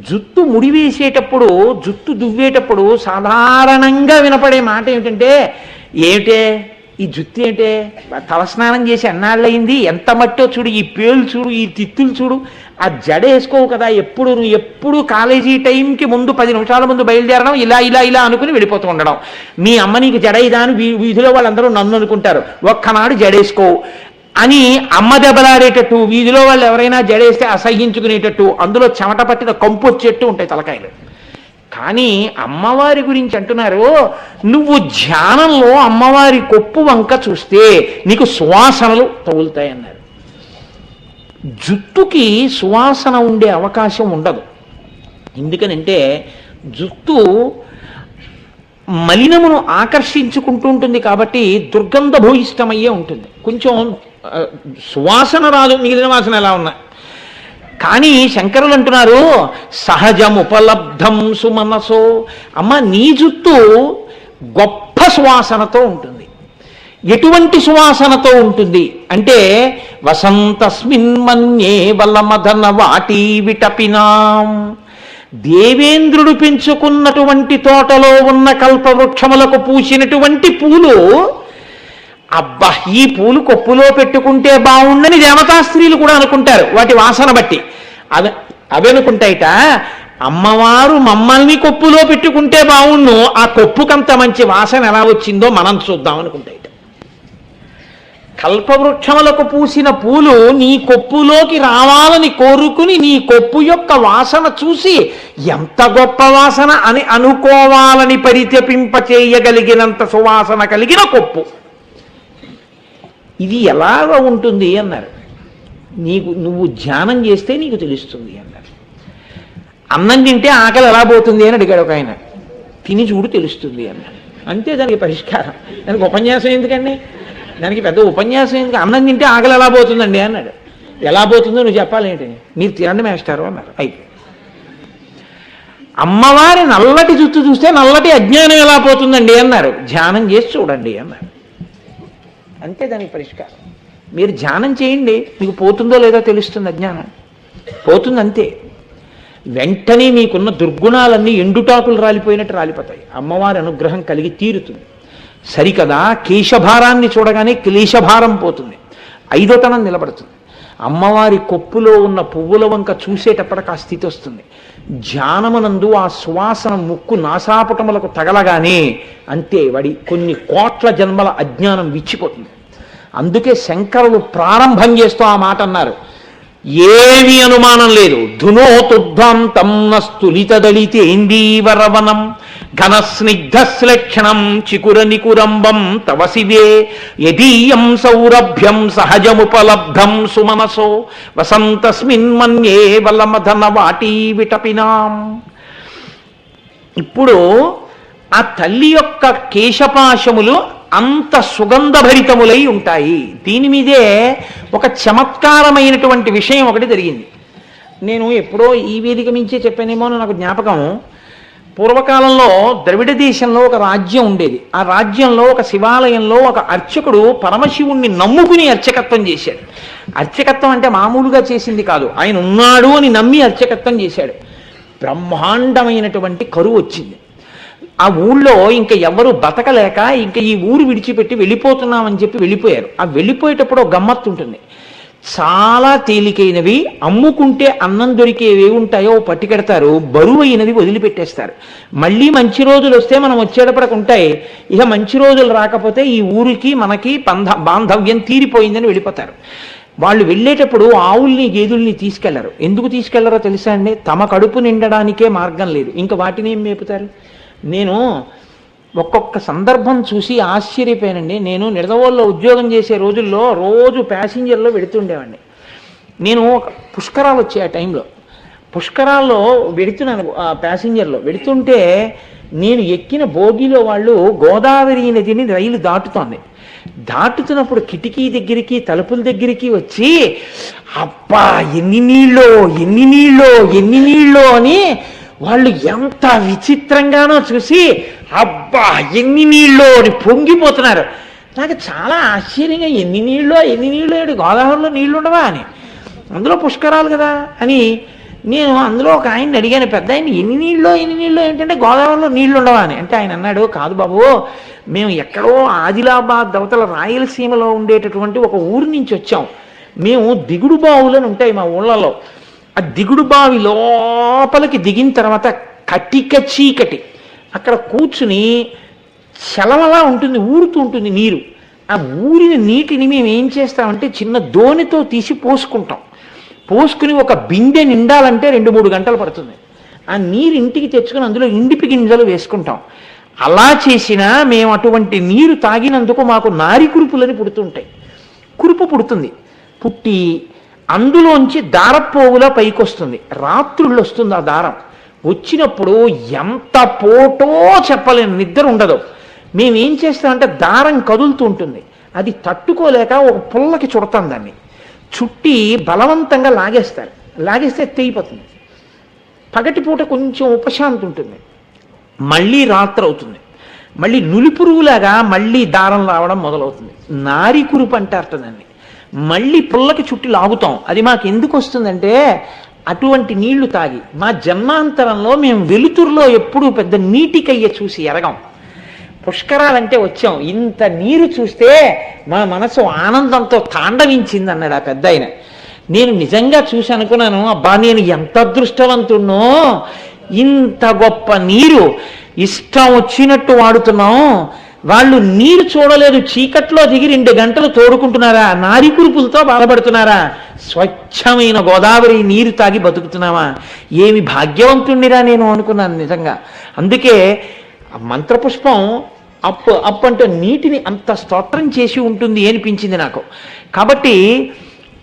జుత్తు ముడివేసేటప్పుడు, జుత్తు దువ్వేటప్పుడు సాధారణంగా వినపడే మాట ఏమిటంటే, ఏమిటే ఈ జుత్తు ఏంటే, తలస్నానం చేసి ఎన్నాళ్ళయింది, ఎంత మట్టో చూడు, ఈ పేలు చూడు, ఈ తిత్తులు చూడు, ఆ జడ వేసుకోవు కదా, నువ్వు ఎప్పుడు కాలేజీ టైంకి ముందు 10 నిమిషాల ముందు బయలుదేరడం, ఇలా అనుకుని వెళ్ళిపోతూ ఉండడం. మీ అమ్మ నీకు జడ ఇదా అని వీధిలో వాళ్ళందరూ నన్ను అనుకుంటారు, ఒక్కనాడు జడేసుకోవు అని అమ్మ దెబ్బలాడేటట్టు, వీధిలో వాళ్ళు ఎవరైనా జడేస్తే అసహ్యించుకునేటట్టు, అందులో చెమట పట్టిన కంపు వచ్చేట్టు ఉంటాయి తలకాయలు. కానీ అమ్మవారి గురించి అంటున్నారు, నువ్వు ధ్యానంలో అమ్మవారి కొప్పు వంక చూస్తే నీకు సువాసనలు తగులుతాయి అన్నారు. జుట్టుకి సువాసన ఉండే అవకాశం ఉండదు. ఎందుకనంటే జుట్టు మలినమును ఆకర్షించుకుంటూ ఉంటుంది కాబట్టి దుర్గంధ భూయిష్టమయ్యే ఉంటుంది. కొంచెం సువాసన రాదు, మిగిలిన వాసన ఎలా ఉన్నా. కానీ శంకరులు అంటున్నారు సహజముపలబ్ధం సుమనసో. అమ్మ నీ జుట్టు గొప్ప సువాసనతో ఉంటుంది. ఎటువంటి సువాసనతో ఉంటుంది అంటే వసంతస్మిన్ మన్యే వల్లమదన వాటి విటపినాం. దేవేంద్రుడు పెంచుకున్నటువంటి తోటలో ఉన్న కల్పవృక్షములకు పూసినటువంటి పూలు, అబ్బా ఈ పూలు కొప్పులో పెట్టుకుంటే బాగుండని దేవతా స్త్రీలు కూడా అనుకుంటారు వాటి వాసన బట్టి. అవి అనుకుంటాయిట, అమ్మవారు మమ్మల్ని కొప్పులో పెట్టుకుంటే బాగుండు, ఆ కొప్పుకంత మంచి వాసన ఎలా వచ్చిందో మనం చూద్దాం అనుకుంటాయిట. కల్పవృక్షములకు పూసిన పూలు నీ కొప్పులోకి రావాలని కోరుకుని నీ కొప్పు యొక్క వాసన చూసి ఎంత గొప్ప వాసన అని అనుకోవాలని పరితపింపచేయగలిగినంత సువాసన కలిగిన కొప్పు. ఇది ఎలాగ ఉంటుంది అన్నారు. నువ్వు ధ్యానం చేస్తే నీకు తెలుస్తుంది అన్నారు. అన్నం తింటే ఆకలి ఎలా పోతుంది అని అడిగాడు ఒక ఆయన. తిని చూడు తెలుస్తుంది అన్నాడు. అంతే దానికి పరిష్కారం. దానికి ఉపన్యాసం ఎందుకండి, దానికి పెద్ద ఉపన్యాసం ఎందుకు? అన్నం తింటే ఆకలి ఎలా పోతుందండి అన్నాడు. ఎలా పోతుందో నువ్వు చెప్పాలేంటి, మీరు తినండి మేస్టారు అన్నారు. అయిపోయి అమ్మవారి నల్లటి జుత్తు చూస్తే నల్లటి అజ్ఞానం ఎలా పోతుందండి అన్నారు. ధ్యానం చేసి చూడండి అన్నారు. అంతే దానికి పరిష్కారం. మీరు ధ్యానం చేయండి, మీకు పోతుందో లేదో తెలుస్తుంది. అజ్ఞానం పోతుంది అంతే. వెంటనే మీకున్న దుర్గుణాలన్నీ ఎండుటాకులు రాలిపోయినట్టు రాలిపోతాయి. అమ్మవారి అనుగ్రహం కలిగి తీరుతుంది. సరికదా కేశభారాన్ని చూడగానే క్లేశభారం పోతుంది, ఐదోతనం నిలబడుతుంది. అమ్మవారి కొప్పులో ఉన్న పువ్వుల వంక చూసేటప్పటికి ఆ స్థితి వస్తుంది. ధ్యానమునందు ఆ సువాసన ముక్కు నాసాపుటములకు తగలగానే అంతే వాడి కొన్ని కోట్ల జన్మల అజ్ఞానం విచ్చిపోతుంది. అందుకే శంకరులు ప్రారంభం చేస్తూ ఆ మాట అన్నారు, ఏమీ అనుమానం లేదు. ధునోతుద్భాంతం నస్తులితదళితేందీవరవనం ఘనస్నిగ్ధశ్లక్షణం చికుర నికురంబం తవ శివే యదీయం సౌరభ్యం సహజముపలబ్ధం సుమనసో వసంతస్మిన్ మన్యే వల్లమధన వాటి విటపినాం. ఇప్పుడు ఆ తల్లి యొక్క కేశపాశములు అంత సుగంధభరితములై ఉంటాయి. దీని మీదే ఒక చమత్కారమైనటువంటి విషయం ఒకటి జరిగింది. నేను ఎప్పుడో ఈ వేదిక మించే చెప్పానేమో నాకు జ్ఞాపకం. పూర్వకాలంలో ద్రవిడ దేశంలో ఒక రాజ్యం ఉండేది. ఆ రాజ్యంలో ఒక శివాలయంలో ఒక అర్చకుడు పరమశివుణ్ణి నమ్ముకుని అర్చకత్వం చేశాడు. అర్చకత్వం అంటే మామూలుగా చేసింది కాదు, ఆయన ఉన్నాడు అని నమ్మి అర్చకత్వం చేశాడు. బ్రహ్మాండమైనటువంటి కరువు వచ్చింది. ఆ ఊళ్ళో ఇంకా ఎవరు బతకలేక ఇంకా ఈ ఊరు విడిచిపెట్టి వెళ్ళిపోతున్నామని చెప్పి వెళ్ళిపోయారు. ఆ వెళ్ళిపోయేటప్పుడు ఒక గమ్మత్తు ఉంటుంది. చాలా తేలికైనవి అమ్ముకుంటే అన్నం దొరికేవి ఉంటాయో పట్టుకెడతారు, బరువు అయినవి వదిలిపెట్టేస్తారు. మళ్ళీ మంచి రోజులు వస్తే మనం వచ్చేటప్పటికి ఉంటాయి. ఇక మంచి రోజులు రాకపోతే ఈ ఊరికి మనకి బాంధవ్యం తీరిపోయిందని వెళ్ళిపోతారు. వాళ్ళు వెళ్ళేటప్పుడు ఆవుల్ని గేదుల్ని తీసుకెళ్లరు. ఎందుకు తీసుకెళ్లరో తెలుసా అండి? తమ కడుపు నిండడానికే మార్గం లేదు, ఇంకా వాటిని ఏం మేపుతారు. నేను ఒక్కొక్క సందర్భం చూసి ఆశ్చర్యపోయానండి. నేను నిడదవోల్లో ఉద్యోగం చేసే రోజుల్లో రోజు ప్యాసింజర్లో వెడుతుండేవాడిని. నేను పుష్కరాలు వచ్చాయి ఆ టైంలో. పుష్కరాల్లో వెడుతున్నాను, ప్యాసింజర్లో వెడుతుంటే నేను ఎక్కిన బోగిలో వాళ్ళు గోదావరి నదిని రైలు దాటుతోంది. దాటుతున్నప్పుడు కిటికీ దగ్గరికి తలుపుల దగ్గరికి వచ్చి అబ్బా ఎన్ని నీళ్ళో ఎన్ని నీళ్ళో ఎన్ని నీళ్ళో అని వాళ్ళు ఎంత విచిత్రంగానో చూసి అబ్బా ఎన్ని నీళ్ళు అని పొంగిపోతున్నారు. నాకు చాలా ఆశ్చర్యంగా ఎన్ని నీళ్ళు గోదావరిలో నీళ్లు ఉండవా అని, అందులో పుష్కరాలు కదా అని నేను అందులో ఒక ఆయన్ని అడిగాను, పెద్ద ఆయన ఎన్ని నీళ్ళు ఏంటంటే గోదావరిలో నీళ్లు ఉండవా అని. అంటే ఆయన అన్నాడు, కాదు బాబు, మేము ఎక్కడో ఆదిలాబాద్ దవతల రాయలసీమలో ఉండేటటువంటి ఒక ఊరు నుంచి వచ్చాం. మేము దిగుడు బావులని ఉంటాయి మా ఊళ్ళలో. ఆ దిగుడు బావి లోపలికి దిగిన తర్వాత కటిక చీకటి, అక్కడ కూర్చుని చలమలా ఉంటుంది, ఊరుతూ ఉంటుంది నీరు. ఆ ఊరిన నీటిని మేము ఏం చేస్తామంటే చిన్న దోణితో తీసి పోసుకుంటాం. పోసుకుని ఒక బిందె నిండాలంటే 2-3 గంటలు పడుతుంది. ఆ నీరు ఇంటికి తెచ్చుకుని అందులో ఇండిపి గింజలు వేసుకుంటాం. అలా చేసినా మేము అటువంటి నీరు తాగినందుకు మాకు నారి కురుపులని పుడుతుంటాయి. కురుపు పుడుతుంది, పుట్టి అందులోంచి దారపోగులా పైకి వస్తుంది. రాత్రుళ్ళు వస్తుంది ఆ దారం. వచ్చినప్పుడు ఎంత పోటో చెప్పలేను, నిద్ర ఉండదు. మేమేం చేస్తామంటే దారం కదులుతూ ఉంటుంది, అది తట్టుకోలేక ఒక పుల్లకి చుడతాం. దాన్ని చుట్టి బలవంతంగా లాగేస్తారు. లాగేస్తే తెగిపోతుంది. పగటిపూట కొంచెం ఉపశాంతి ఉంటుంది. మళ్ళీ రాత్రి అవుతుంది. మళ్ళీ నులిపురుగులాగా మళ్ళీ దారం రావడం మొదలవుతుంది. నారి కురుపు అంటారట దాన్ని. మళ్ళీ పుల్లకి చుట్టి లాగుతాం. అది మాకు ఎందుకు వస్తుందంటే అటువంటి నీళ్లు తాగి మా జన్మాంతరంలో మేము వెలుతురులో ఎప్పుడూ పెద్ద నీటికయ్య చూసి ఎరగం. పుష్కరాలంటే వచ్చాం, ఇంత నీరు చూస్తే మా మనసు ఆనందంతో తాండవించింది అన్నాడు ఆ పెద్ద ఆయన. నేను నిజంగా చూసి అనుకున్నాను, అబ్బా నేను ఎంత అదృష్టవంతున్నో, ఇంత గొప్ప నీరు ఇష్టం వచ్చినట్టు వాడుతున్నాం. వాళ్ళు నీరు చూడలేదు, చీకట్లో దిగి 2 గంటలు తోడుకుంటున్నారా, నారి కురుపులతో బాధపడుతున్నారా, స్వచ్ఛమైన గోదావరి నీరు తాగి బతుకుతున్నావా, ఏమి భాగ్యవంతుణ్ణిరా నేను అనుకున్నాను నిజంగా. అందుకే మంత్రపుష్పం అప్పు అంటే నీటిని అంత స్తోత్రం చేసి ఉంటుంది అనిపించింది నాకు. కాబట్టి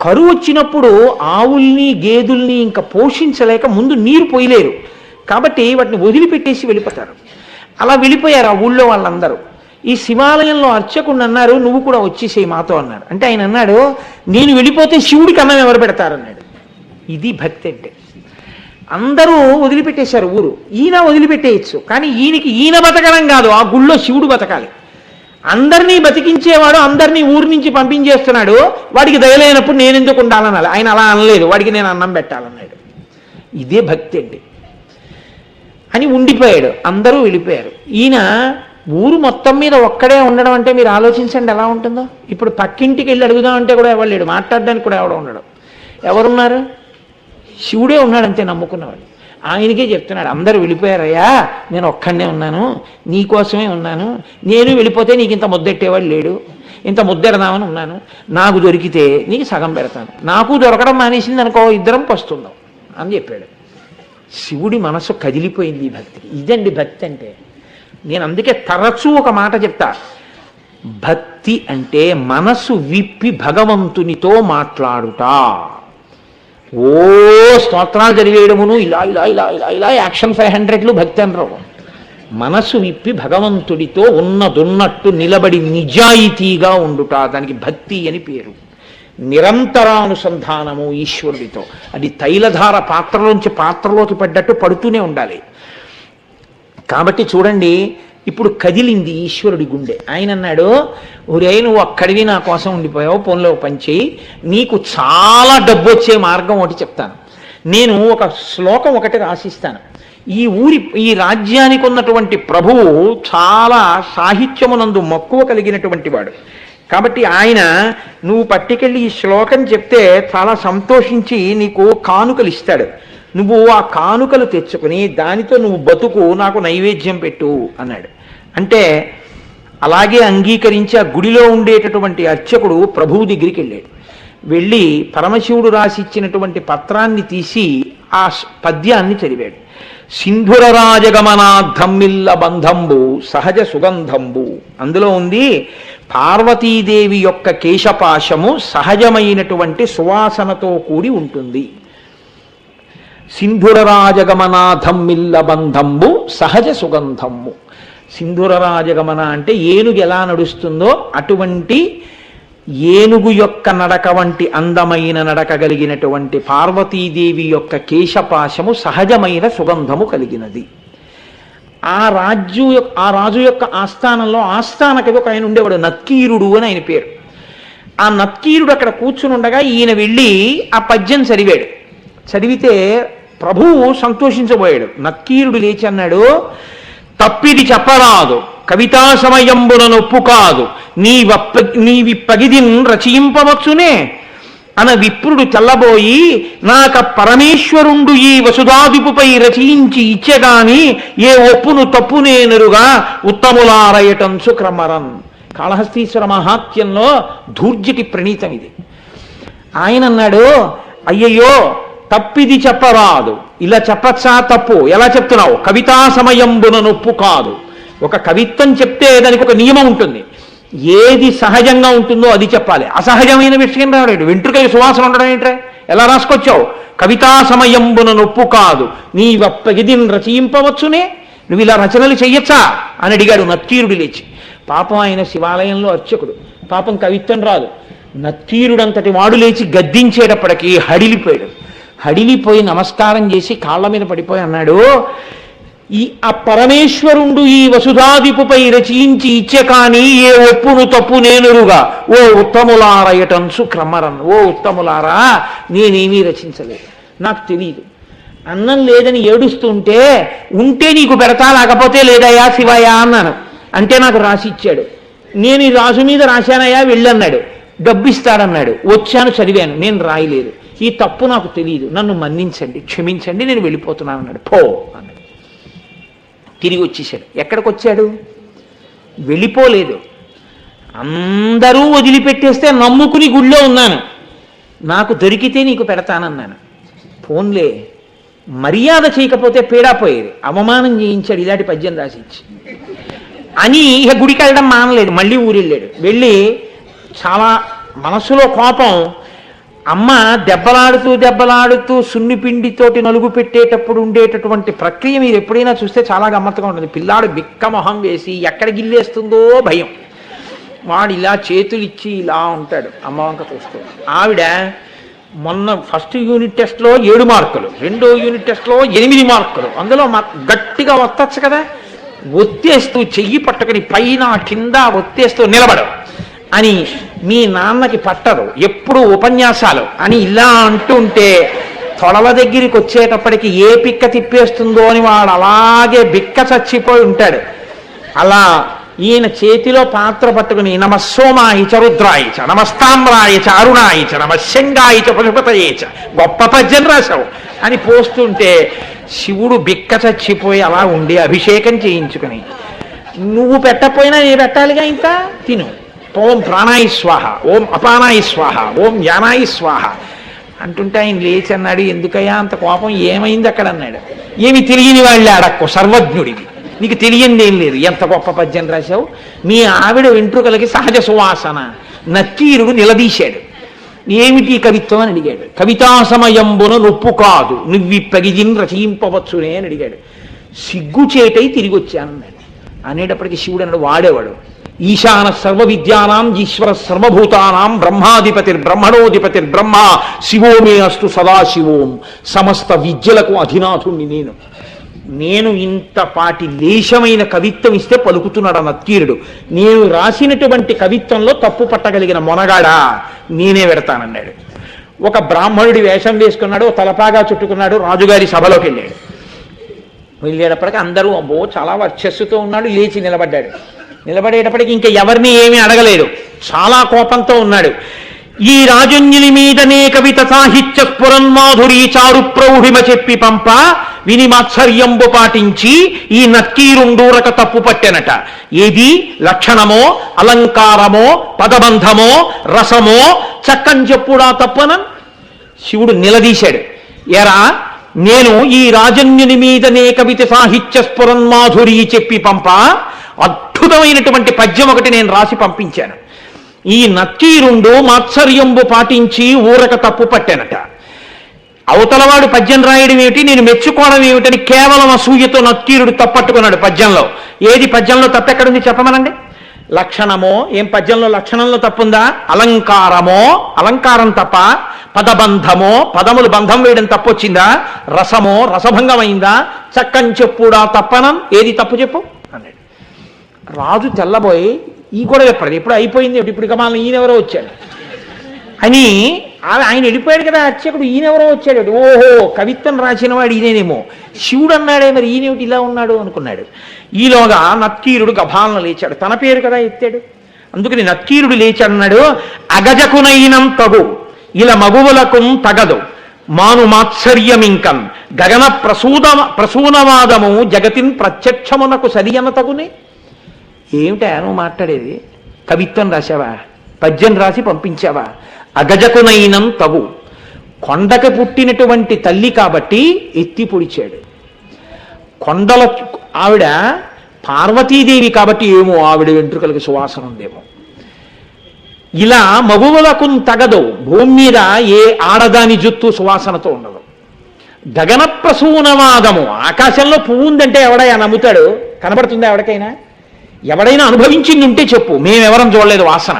కరువు వచ్చినప్పుడు ఆవుల్ని గేదుల్ని ఇంకా పోషించలేక ముందు నీరు పోయలేరు, కాబట్టి వాటిని వదిలిపెట్టేసి వెళ్ళిపోతారు. అలా వెళ్ళిపోయారు ఆ ఊళ్ళో వాళ్ళందరూ. ఈ శివాలయంలో అర్చకుడు అన్నారు, నువ్వు కూడా వచ్చేసేయి మాతో అన్నాడు. అంటే ఆయన అన్నాడు, నేను వెళ్ళిపోతే శివుడికి అన్నం ఎవరు పెడతారన్నాడు. ఇది భక్తి అంటే. అందరూ వదిలిపెట్టేశారు ఊరు, ఈయన వదిలిపెట్టేయచ్చు, కానీ ఈయన బతకడం కాదు, ఆ గుళ్ళో శివుడు బతకాలి. అందరినీ బతికించేవాడు అందరినీ ఊరి నుంచి పంపించేస్తున్నాడు, వాడికి దయలేనప్పుడు నేను ఎందుకు ఉండాలనాలి. ఆయన అలా అనలేదు, వాడికి నేను అన్నం పెట్టాలన్నాడు. ఇదే భక్తి అండి అని ఉండిపోయాడు. అందరూ వెళ్ళిపోయారు. ఈయన ఊరు మొత్తం మీద ఒక్కడే ఉండడం అంటే మీరు ఆలోచించండి ఎలా ఉంటుందో. ఇప్పుడు పక్కింటికి వెళ్ళి అడుగుదామంటే కూడా ఎవరు లేడు, మాట్లాడడానికి కూడా ఎవడో ఉండడు. ఎవరున్నారు? శివుడే ఉన్నాడు అంతే, నమ్ముకున్నవాడు. ఆయనకే చెప్తున్నాడు, అందరూ వెళ్ళిపోయారయ్యా, నేను ఒక్కడనే ఉన్నాను, నీకోసమే ఉన్నాను. నేను వెళ్ళిపోతే నీకు ఇంత ముద్దెట్టేవాడు లేడు, ఇంత ముద్దెడదామని ఉన్నాను. నాకు దొరికితే నీకు సగం పెడతాను, నాకు దొరకడం మానేసింది అనుకో, ఇద్దరం పస్తుందాం అని చెప్పాడు. శివుడి మనసు కదిలిపోయింది ఈ భక్తికి. ఇదండి భక్తి అంటే. నేను అందుకే తరచూ ఒక మాట చెప్తా, భక్తి అంటే మనసు విప్పి భగవంతునితో మాట్లాడుట. ఓ స్తోత్రాలు చదివేయడమును ఇలా ఇలా ఇలా ఇలా ఇలా యాక్షన్ 500లు భక్తి అనరు. మనసు విప్పి భగవంతుడితో ఉన్నదున్నట్టు నిలబడి నిజాయితీగా ఉండుట, దానికి భక్తి అని పేరు. నిరంతరానుసంధానము ఈశ్వరుడితో. అది తైలధార పాత్రలోంచి పాత్రలోకి పడ్డట్టు పడుతూనే ఉండాలి. కాబట్టి చూడండి, ఇప్పుడు కదిలింది ఈశ్వరుడి గుండె. ఆయన అన్నాడు, ఒరే నువ్వు అక్కడివి నా కోసం ఉండిపోయావు, పోన్లో పనిచేయి, నీకు చాలా డబ్బు వచ్చే మార్గం ఒకటి చెప్తాను. నేను ఒక శ్లోకం ఒకటి రాసిస్తాను. ఈ రాజ్యానికి ఉన్నటువంటి ప్రభువు చాలా సాహిత్యమునందు మక్కువ కలిగినటువంటి వాడు. కాబట్టి ఆయన నువ్వు పట్టుకెళ్ళి ఈ శ్లోకం చెప్తే చాలా సంతోషించి నీకు కానుకలు ఇస్తాడు. నువ్వు ఆ కానుకలు తెచ్చుకుని దానితో నువ్వు బతుకు, నాకు నైవేద్యం పెట్టు అన్నాడు. అంటే అలాగే అంగీకరించి ఆ గుడిలో ఉండేటటువంటి అర్చకుడు ప్రభువు దగ్గరికి వెళ్ళాడు. వెళ్ళి పరమశివుడు రాసిచ్చినటువంటి పత్రాన్ని తీసి ఆ పద్యాన్ని చదివాడు. సింధుర రాజగమనాద్ధమ్మిల్ల బంధంబు సహజ సుగంధంబు. అందులో ఉంది, పార్వతీదేవి యొక్క కేశపాశము సహజమైనటువంటి సువాసనతో కూడి ఉంటుంది. సింధుర రాజగమనాధమ్మిల్ల బంధంబు సహజ సుగంధము. సింధుర రాజగమన అంటే ఏనుగు ఎలా నడుస్తుందో అటువంటి ఏనుగు యొక్క నడక వంటి అందమైన నడక కలిగినటువంటి పార్వతీదేవి యొక్క కేశపాశము సహజమైన సుగంధము కలిగినది. ఆ రాజు యొక్క ఆస్థానంలో ఆస్థాన కవి ఒక ఆయన ఉండేవాడు, నత్కీరుడు అని ఆయన పేరు. ఆ నత్కీరుడు అక్కడ కూర్చుని ఉండగా ఈయన వెళ్ళి ఆ పద్యం చదివాడు. చదివితే ప్రభువు సంతోషించబోయాడు. నత్కీరుడు లేచి అన్నాడు, తప్పిది చెప్పరాదు, కవితా సమయంబున నొప్పు కాదు, నీవిప్పగిదిన్ రచయింపవచ్చునే అన విప్రుడు తెల్లబోయి, నాక పరమేశ్వరుండు ఈ వసుధాదిపుపై రచయించి ఇచ్చేగాని ఏ ఒప్పును తప్పునేనరుగా ఉత్తములారయటం సుక్రమరన్. కాళహస్తీశ్వర మహాత్యంలో ధూర్జటి ప్రణీతం ఇది. ఆయన అన్నాడు, అయ్యయ్యో తప్పిది చెప్పరాదు, ఇలా చెప్పచ్చా తప్పు, ఎలా చెప్తున్నావు, కవితా సమయంబున నొప్పు కాదు. ఒక కవిత్వం చెప్తే దానికి ఒక నియమం ఉంటుంది, ఏది సహజంగా ఉంటుందో అది చెప్పాలి. అసహజమైన విషయం రావడం, వెంట్రుకలు సువాసన ఉండడం ఏంట్రా, ఎలా రాసుకొచ్చావు, కవితా సమయంబున నొప్పు కాదు, నీ వప్పగిదిని రచయింపవచ్చునే, నువ్వు ఇలా రచనలు చెయ్యొచ్చా అని అడిగాడు నత్తీరుడు లేచి. పాపం ఆయన శివాలయంలో అర్చకుడు, పాపం కవిత్వం రాదు. నత్తీరుడంతటి వాడు లేచి గద్దించేటప్పటికీ హడిలిపోయాడు. హడిలిపోయి నమస్కారం చేసి కాళ్ళ మీద పడిపోయి అన్నాడు, ఆ పరమేశ్వరుండు ఈ వసుధాదిపుపై రచించి ఇచ్చే కానీ ఏ ఒప్పును తప్పు నేనురుగా ఓ ఉత్తములారయటన్సు క్రమరన్. ఓ ఉత్తములారా, నేనేమీ రచించలేదు, నాకు తెలియదు. అన్నం లేదని ఏడుస్తుంటే ఉంటే నీకు పెడతా, లేకపోతే లేదయ్యా శివయ్య అన్నాను. అంటే నాకు రాసి ఇచ్చాడు. నేను ఈ రాజు మీద రాశానయ్యా వెళ్ళన్నాడు. డబ్బు ఇస్తాడన్నాడు. వచ్చాను, చదివాను, నేను రాయలేదు. ఈ తప్పు నాకు తెలియదు, నన్ను మన్నించండి, క్షమించండి, నేను వెళ్ళిపోతున్నాను అన్నాడు. పో అన్నాడు. తిరిగి వచ్చేసాడు. ఎక్కడికి వచ్చాడు? వెళ్ళిపోలేదు. అందరూ వదిలిపెట్టేస్తే నమ్ముకుని గుళ్ళో ఉన్నాను. నాకు దొరికితే నీకు పెడతానన్నాను. ఫోన్లే, మర్యాద చేయకపోతే పీడాపోయేది. అవమానం చేయించాడు ఇలాంటి పద్యం రాసిచ్చి అని. ఇక గుడికి వెళ్ళడం మానలేదు. మళ్ళీ ఊరెళ్ళాడు. వెళ్ళి చాలా మనసులో కోపం. అమ్మ దెబ్బలాడుతూ సున్నిపిండితోటి నలుగు పెట్టేటప్పుడు ఉండేటటువంటి ప్రక్రియ మీరు ఎప్పుడైనా చూస్తే చాలా గమ్మత్తుగా ఉంటుంది. పిల్లాడు బిక్క మొహం వేసి ఎక్కడ గిల్లేస్తుందో భయం. వాడు ఇలా చేతులు ఇచ్చి ఇలా ఉంటాడు అమ్మ వంక చూస్తూ. ఆవిడ మొన్న ఫస్ట్ యూనిట్ టెస్ట్లో 7 మార్కులు, రెండో యూనిట్ టెస్ట్లో 8 మార్కులు. అందులో గట్టిగా ఒత్తచ్చు కదా, ఒత్తేస్తూ చెయ్యి పట్టుకుని పైన కింద ఒత్తేస్తూ నిలబడు అని మీ నాన్నకి పట్టదు, ఎప్పుడు ఉపన్యాసాలు అని ఇలా అంటుంటే తొడల దగ్గరికి వచ్చేటప్పటికి ఏ పిక్క తిప్పేస్తుందో అని వాడు అలాగే బిక్క చచ్చిపోయి ఉంటాడు. అలా ఈయన చేతిలో పాత్ర పట్టుకుని నమస్సోమాయిచ రుద్రాయిచ నమస్తామ్రాయిచ అరుణాయిచ నమశంగాయిచ పశుపతయేచ, గొప్ప పద్యం రాశావు అని పోస్తుంటే శివుడు బిక్క చచ్చిపోయి అలా ఉండి అభిషేకం చేయించుకుని, నువ్వు పెట్టకపోయినా నేను పెట్టాలిగా, ఇంకా తిను. ఓం ప్రాణాయి స్వాహ, ఓం అపానాయి స్వాహ, ఓం యానాయి స్వాహ అంటుంటే ఆయన లేచి అన్నాడు, ఎందుకయ్యా అంత కోపం, ఏమైంది అక్కడ అన్నాడు. ఏమి తెలియని వాళ్ళే అడక్కు, సర్వజ్ఞుడివి, నీకు తెలియంది ఏం లేదు, ఎంత గొప్ప పద్యం రాశావు. మీ ఆవిడ వెంట్రుకలకి సహజ సువాసన. నక్కీరుడు నిలదీశాడు. ఏమిటి కవిత్వం అని అడిగాడు. కవితా సమయంబున నొప్పు కాదు, నువ్విప్పగిజిన్ రచయింపవచ్చునే అని అడిగాడు. సిగ్గుచేటై తిరిగి వచ్చానన్నాడు. అనేటప్పటికీ శివుడు అన్నాడు, వాడేవాడు ఈశాన సర్వ విద్యానాం ఈశ్వర సర్వభూతానాం బ్రహ్మాధిపతిర్బ్రహ్మ శివో మే అస్తు సదాశివోం. సమస్త విద్యలకు అధినాథుణ్ణి నేను ఇంతపాటి లేశమైన కవిత్వం ఇస్తే పలుకుతున్నాడు నక్కీరుడు. నేను రాసినటువంటి కవిత్వంలో తప్పు పట్టగలిగిన మొనగాడా నేనే పెడతానన్నాడు. ఒక బ్రాహ్మణుడి వేషం వేసుకున్నాడు, తలపాగా చుట్టుకున్నాడు, రాజుగారి సభలోకి వెళ్ళేటప్పటికి అందరూ అబ్బో చాలా వర్చస్సుతో ఉన్నాడు. లేచి నిలబడ్డాడు. నిలబడేటప్పటికి ఇంకా ఎవరిని ఏమీ అడగలేదు. చాలా కోపంతో ఉన్నాడు. ఈ రాజన్యుని మీదనే కవిత సాహిత్య స్ఫురన్మాధురీ చారు ప్రౌఢిమ చెప్పి పంప విని మాత్సర్యంబు పాటించి ఈ నక్కీరుండూరక తప్పు పట్టెనట. ఏది లక్షణమో అలంకారమో పదబంధమో రసమో చక్కని చెప్పుడా తప్పనన్. శివుడు నిలదీశాడు. ఎరా, నేను ఈ రాజన్యుని మీదనే కవిత సాహిత్య స్ఫురన్మాధురీ చెప్పి పంప అద్భుతమైనటువంటి పద్యం ఒకటి నేను రాసి పంపించాను. ఈ నక్కీరుండు మాత్సర్యంబు పాటించి ఊరక తప్పు పట్టానట. అవతలవాడు పద్యం రాయడం ఏమిటి, నేను మెచ్చుకోవడం ఏమిటని కేవలం అసూయతో నక్కీరుడు తప్పట్టుకున్నాడు పద్యంలో. ఏది పద్యంలో తప్పెక్కడుంది చెప్పమనండి. లక్షణమో, ఏం పద్యంలో లక్షణంలో తప్పుందా? అలంకారమో, అలంకారం తప్ప. పదబంధమో, పదములు బంధం వేయడం తప్పొచ్చిందా? రసమో, రసభంగం అయిందా? చక్కని చెప్పుడా తప్పనం, ఏది తప్పు చెప్పు అన్నాడు. రాజు తెల్లబోయి ఈ కూడా చెప్పాడు, ఇప్పుడు అయిపోయింది, ఇప్పుడు కమాలను ఈయనెవరో వచ్చాడు అని. ఆయన వెళ్ళిపోయాడు కదా అర్చకుడు, ఈయనెవరో వచ్చాడు. ఓహో, కవిత్వం రాసిన వాడు ఈయనేమో. శివుడు అన్నాడే, మరి ఈయనేమిటి ఇలా ఉన్నాడు అనుకున్నాడు. ఈలోగా నక్కీరుడు గభాలను లేచాడు. తన పేరు కదా ఎత్తాడు, అందుకని నక్కీరుడు లేచాడన్నాడు. అగజకునైనం తగు ఇలా మగువులకు తగదు మాను మాత్సర్యమింకన్ గగన ప్రసూనవాదము జగతిన్ ప్రత్యక్షమునకు సరియన తగునే. ఏమిటా నువ్వు మాట్లాడేది? కవిత్వం రాశావా? పద్యం రాసి పంపించావా? అగజకునైనం తగు, కొండకి పుట్టినటువంటి తల్లి కాబట్టి ఎత్తి పొడిచాడు. కొండల ఆవిడ పార్వతీదేవి కాబట్టి ఏమో ఆవిడ వెంట్రుకలకి సువాసన ఉందేమో. ఇలా మగువులకు తగదు, భూమి మీద ఏ ఆడదాని జుత్తు సువాసనతో ఉండదు. గగన ప్రసూనవాదము, ఆకాశంలో పువ్వు ఉందంటే ఎవడైనా నమ్ముతాడు? కనబడుతుందా ఎవరికైనా? ఎవడైనా అనుభవించింది ఉంటే చెప్పు, మేమెవరం చూడలేదు వాసన.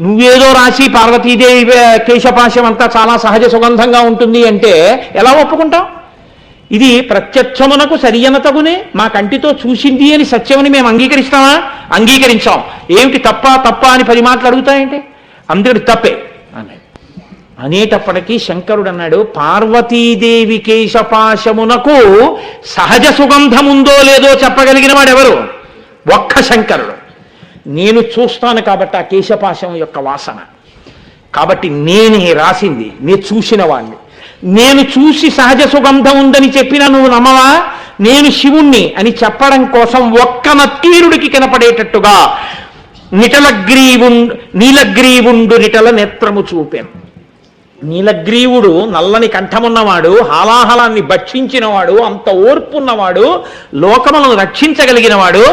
నువ్వేదో రాసి పార్వతీదేవి కేశపాశం అంతా చాలా సహజ సుగంధంగా ఉంటుంది అంటే ఎలా ఒప్పుకుంటాం? ఇది ప్రత్యక్షమునకు సరియనతగునే, మా కంటితో చూసింది అని సత్యమని మేము అంగీకరిస్తామా? అంగీకరించాం. ఏమిటి తప్ప అని 10 మాటలు అడుగుతాయంటే అందరి తప్పే అన్నాడు. అనేటప్పటికీ శంకరుడు అన్నాడు, పార్వతీదేవి కేశపాశమునకు సహజ సుగంధముందో లేదో చెప్పగలిగిన వాడెవరు? ఒక్క శంకరుడు. నేను చూస్తాను కాబట్టి ఆ కేశపాశం యొక్క వాసన, కాబట్టి నేనే రాసింది, నేను చూసిన వాడిని. నేను చూసి సహజ సుగంధం ఉందని చెప్పినా నువ్వు నమ్మవా? నేను శివుణ్ణి అని చెప్పడం కోసం ఒక్క నత్తీరుడికి కనపడేటట్టుగా నీలగ్రీవుండు నిటల నేత్రము చూపాను. నీలగ్రీవుడు నల్లని కంఠమున్నవాడు, హాలాహలాన్ని భక్షించినవాడు, అంత ఓర్పున్నవాడు, లోకములను రక్షించగలిగినవాడు.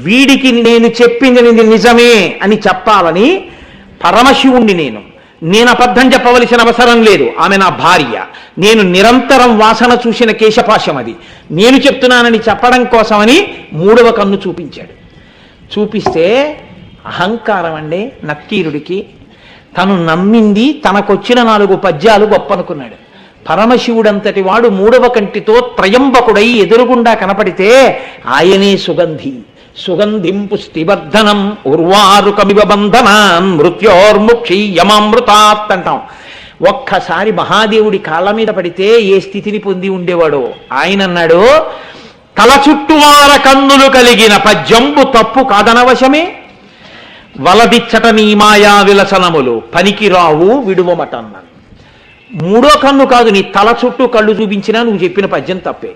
వీడికి నేను చెప్పింది నిజమే అని చెప్పాలని పరమశివుణ్ణి నేను అబద్ధం చెప్పవలసిన అవసరం లేదు. ఆమె నా భార్య. నేను నిరంతరం వాసన చూసిన కేశపాశం అది. నేను చెప్తున్నానని చెప్పడం కోసమని 3వ కన్ను చూపించాడు. చూపిస్తే అహంకారం అండి నక్కీరుడికి. తను నమ్మింది, తనకొచ్చిన 4 పద్యాలు గొప్ప అనుకున్నాడు. పరమశివుడంతటి వాడు 3వ కంటితో త్రయంబకుడై ఎదురుగుండా కనపడితే ఆయనే సుగంధిం పుష్టివర్ధనం ఉర్వారుకమివ బంధనాన్ మృత్యోర్ముక్షీయమామృతాత్ అంటాం. ఒక్కసారి మహాదేవుడి కాళ్ళ మీద పడితే ఏ స్థితిని పొంది ఉండేవాడో ఆయన అన్నాడు, తల చుట్టువార కన్నులు కలిగిన పద్యంబు తప్పు కాదనవశమే, వలదిచ్చట నీ మాయా విలసనములు పనికిరావు విడువమటన్నాను. 3వ కన్ను కాదు, నీ తల చుట్టూ కళ్ళు చూపించినా నువ్వు చెప్పిన పద్యం తప్పే.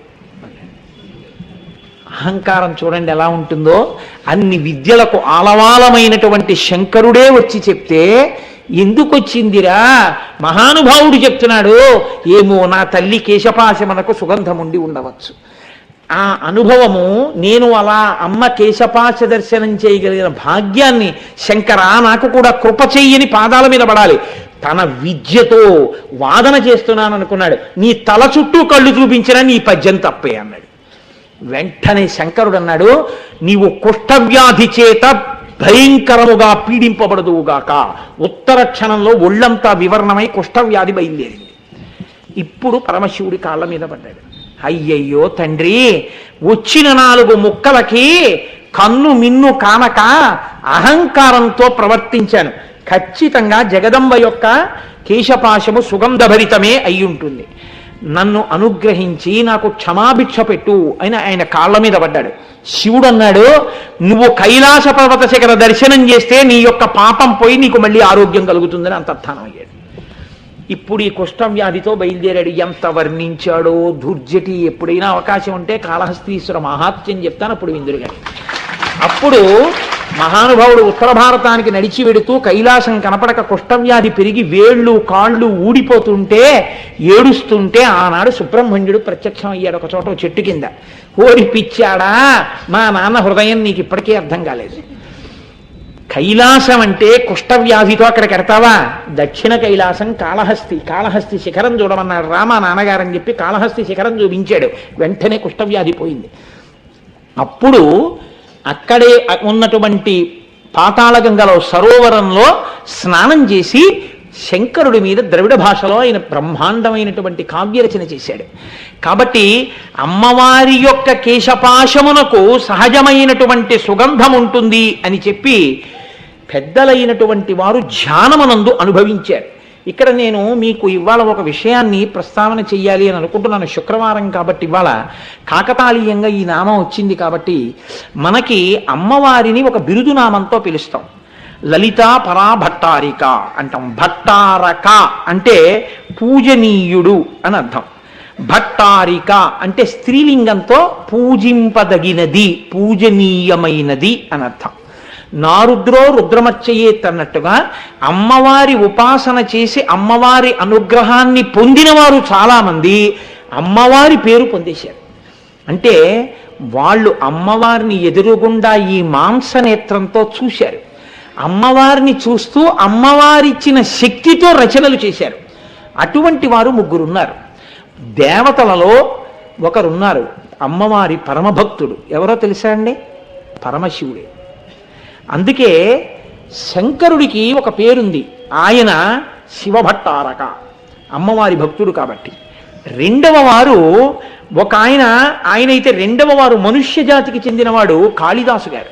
అహంకారం చూడండి ఎలా ఉంటుందో. అన్ని విద్యలకు ఆలవాలమైనటువంటి శంకరుడే వచ్చి చెప్తే ఎందుకు వచ్చిందిరా? మహానుభావుడు చెప్తున్నాడు, ఏమో నా తల్లి కేశపాశమునకు సుగంధం ఉండి ఉండవచ్చు. ఆ అనుభవము, నేను అలా అమ్మ కేశపాశ దర్శనం చేయగలిగిన భాగ్యాన్ని శంకరా నాకు కూడా కృప చెయ్యని పాదాల మీద పడాలి. తన విద్యతో వాదన చేస్తున్నాను అనుకున్నాడు. నీ తల చుట్టూ కళ్ళు చూపించినా నీ పద్యం తప్పే అన్నాడు. వెంటనే శంకరుడు అన్నాడు, నీవు కుష్ఠవ్యాధి చేత భయంకరముగా పీడింపబడదువుగాక. ఉత్తర క్షణంలో ఒళ్ళంతా వివరణమై కుష్ఠవ్యాధి బయలుదేరింది. ఇప్పుడు పరమశివుడి కాళ్ళ మీద పడ్డాడు. అయ్యయ్యో తండ్రి, వచ్చిన 4 ముక్కలకి కన్ను మిన్ను కానక అహంకారంతో ప్రవర్తించాను. ఖచ్చితంగా జగదంబ యొక్క కేశపాశము సుగంధభరితమే అయి ఉంటుంది. నన్ను అనుగ్రహించి నాకు క్షమాభిక్ష పెట్టు అని ఆయన కాళ్ళ మీద పడ్డాడు. శివుడు అన్నాడు, నువ్వు కైలాస పర్వత శిఖర దర్శనం చేస్తే నీ యొక్క పాపం పోయి నీకు మళ్ళీ ఆరోగ్యం కలుగుతుందని అంతర్థానం అయ్యాడు. ఇప్పుడు ఈ కుష్ఠవ్యాధితో బయలుదేరాడు. ఎంత వర్ణించాడో దుర్జటి. ఎప్పుడైనా అవకాశం ఉంటే కాళహస్తీశ్వర మహాత్మ్యం చెప్తాను, అప్పుడు విందురుగా. అప్పుడు మహానుభావుడు ఉత్తర భారతానికి నడిచి వెడుతూ కైలాసం కనపడక కుష్ఠవ్యాధి పెరిగి వేళ్ళు కాళ్ళు ఊడిపోతుంటే ఏడుస్తుంటే ఆనాడు సుబ్రహ్మణ్యుడు ప్రత్యక్షం అయ్యాడు ఒక చోట చెట్టు కింద. ఓరి పిచ్చాడా, మా నాన్న హృదయం నీకు ఇప్పటికీ అర్థం కాలేదు. కైలాసం అంటే కుష్ఠవ్యాధితో అక్కడికి ఎడతావా? దక్షిణ కైలాసం కాళహస్తి శిఖరం చూడమన్నాడు రామా నాన్నగారని చెప్పి కాళహస్తి శిఖరం చూపించాడు. వెంటనే కుష్ఠవ్యాధి పోయింది. అప్పుడు అక్కడే ఉన్నటువంటి పాతాళగంగలో సరోవరంలో స్నానం చేసి శంకరుడి మీద ద్రవిడ భాషలో ఆయన బ్రహ్మాండమైనటువంటి కావ్యరచన చేశాడు. కాబట్టి అమ్మవారి యొక్క కేశపాశమునకు సహజమైనటువంటి సుగంధం ఉంటుంది అని చెప్పి పెద్దలైనటువంటి వారు ధ్యానమునందు అనుభవించారు. ఇక్కడ నేను మీకు ఇవాళ ఒక విషయాన్ని ప్రస్తావన చెయ్యాలి అని అనుకుంటున్నాను. శుక్రవారం కాబట్టి ఇవాళ కాకతాళీయంగా ఈ నామం వచ్చింది కాబట్టి మనకి అమ్మవారిని ఒక బిరుదు నామంతో పిలుస్తాం. లలితా పరా భట్టారిక అంటాం. భట్టారక అంటే పూజనీయుడు అని అర్థం. భట్టారిక అంటే స్త్రీలింగంతో పూజింపదగినది, పూజనీయమైనది అని అర్థం. నారుద్రో రుద్రమచ్చయేత్ అన్నట్టుగా అమ్మవారి ఉపాసన చేసి అమ్మవారి అనుగ్రహాన్ని పొందిన వారు చాలామంది అమ్మవారి పేరు పొందేశారు. అంటే వాళ్ళు అమ్మవారిని ఎదురుగుండా ఈ మాంసనేత్రంతో చూశారు. అమ్మవారిని చూస్తూ అమ్మవారిచ్చిన శక్తితో రచనలు చేశారు. అటువంటి వారు 3 ఉన్నారు. దేవతలలో ఒకరున్నారు అమ్మవారి పరమభక్తుడు. ఎవరో తెలుసా అండి? పరమశివుడే. అందుకే శంకరుడికి ఒక పేరుంది, ఆయన శివభట్టారక, అమ్మవారి భక్తుడు కాబట్టి. రెండవ వారు ఒక ఆయనైతే రెండవ వారు మనుష్య జాతికి చెందినవాడు కాళిదాసు గారు.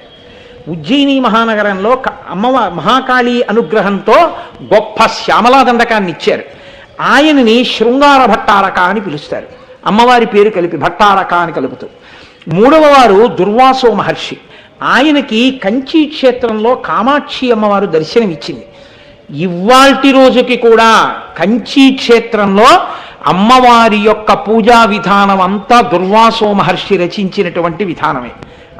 ఉజ్జయిని మహానగరంలో మహాకాళి అనుగ్రహంతో గొప్ప శ్యామలా దండకాన్ని ఇచ్చారు. ఆయనని శృంగార భట్టారక అని పిలుస్తారు, అమ్మవారి పేరు కలిపి భట్టారక అని కలుపుతూ. మూడవ వారు దుర్వాసో మహర్షి. ఆయనకి కంచి క్షేత్రంలో కామాక్షి అమ్మవారు దర్శనమిచ్చింది. ఇవాల్టి రోజుకి కూడా కంచి క్షేత్రంలో అమ్మవారి యొక్క పూజా విధానం అంతా దుర్వాసో మహర్షి రచించినటువంటి విధానమే.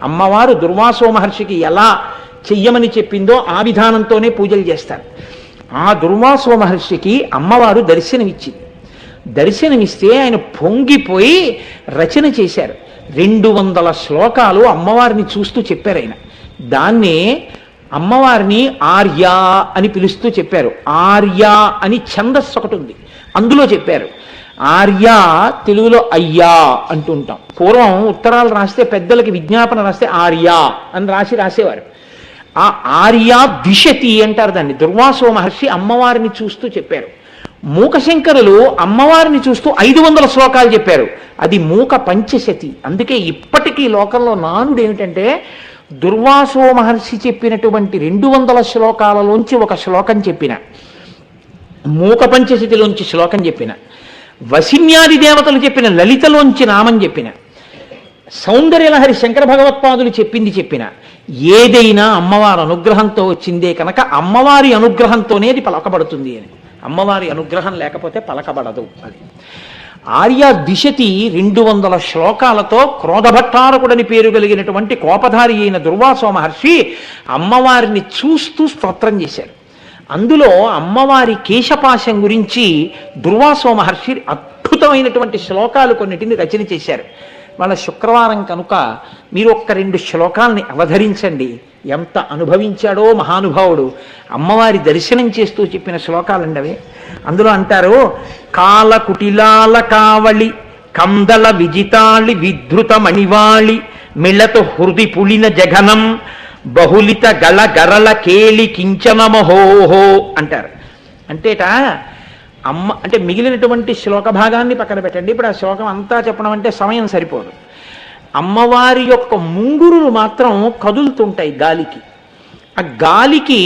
అమ్మవారు దుర్వాసో మహర్షికి ఎలా చెయ్యమని చెప్పిందో ఆ విధానంతోనే పూజలు చేస్తారు. ఆ దుర్వాసో మహర్షికి అమ్మవారు దర్శనమిచ్చింది. దర్శనమిస్తే ఆయన పొంగిపోయి రచన చేశారు. 200 శ్లోకాలు అమ్మవారిని చూస్తూ చెప్పారు ఆయన. దాన్నే అమ్మవారిని ఆర్య అని పిలుస్తూ చెప్పారు. ఆర్య అని ఛందస్సు ఒకటి ఉంది, అందులో చెప్పారు. ఆర్య తెలుగులో అయ్యా అంటుంటాం. పూర్వం ఉత్తరాలు రాస్తే పెద్దలకి విజ్ఞాపన రాస్తే ఆర్య అని రాసేవారు. ఆ ఆర్య దిశతి అంటారు దాన్ని. దుర్వాసో మహర్షి అమ్మవారిని చూస్తూ చెప్పారు. మూకశంకరులు అమ్మవారిని చూస్తూ 500 శ్లోకాలు చెప్పారు. అది మూక పంచశతి. అందుకే ఇప్పటికీ లోకంలో నానుడు ఏమిటంటే దుర్వాసో మహర్షి చెప్పినటువంటి 200 శ్లోకాలలోంచి ఒక శ్లోకం చెప్పిన, మూక పంచశతిలోంచి శ్లోకం చెప్పిన, వసిన్యాది దేవతలు చెప్పిన లలితలోంచి నామం చెప్పిన, సౌందర్యలహరి శంకర భగవత్పాదులు చెప్పిన ఏదైనా అమ్మవారి అనుగ్రహంతో వచ్చిందే కనుక అమ్మవారి అనుగ్రహంతోనే అది పలకబడుతుంది అని. అమ్మవారి అనుగ్రహం లేకపోతే పలకబడదు. అది ఆర్య దిశతి 200 శ్లోకాలతో క్రోధభట్టారకుడని పేరు కలిగినటువంటి కోపధారి అయిన దుర్వాసో మహర్షి అమ్మవారిని చూస్తూ స్తోత్రం చేశారు. అందులో అమ్మవారి కేశపాశం గురించి దుర్వాసో మహర్షి అద్భుతమైనటువంటి శ్లోకాలు కొన్నిటిని రచన చేశారు. వాళ్ళ శుక్రవారం కనుక మీరు ఒక్క 2 శ్లోకాలని అవధరించండి. ఎంత అనుభవించాడో మహానుభావుడు. అమ్మవారి దర్శనం చేస్తూ చెప్పిన శ్లోకాలండి అవి. అందులో అంటారు, కాల కుటిలాల కావళి కందళ విజితాళి విధృత మణివాళి మిళతు హృది పులిన జఘనం బహుళిత గళ గరళ కేళి కించనమహోహో అంటారు. అంటేట అంటే మిగిలినటువంటి శ్లోక భాగాన్ని పక్కన పెట్టండి. ఇప్పుడు ఆ శ్లోకం అంతా చెప్పడం అంటే సమయం సరిపోదు. అమ్మవారి యొక్క ముంగురులు మాత్రం కదులుతుంటాయి గాలికి. ఆ గాలికి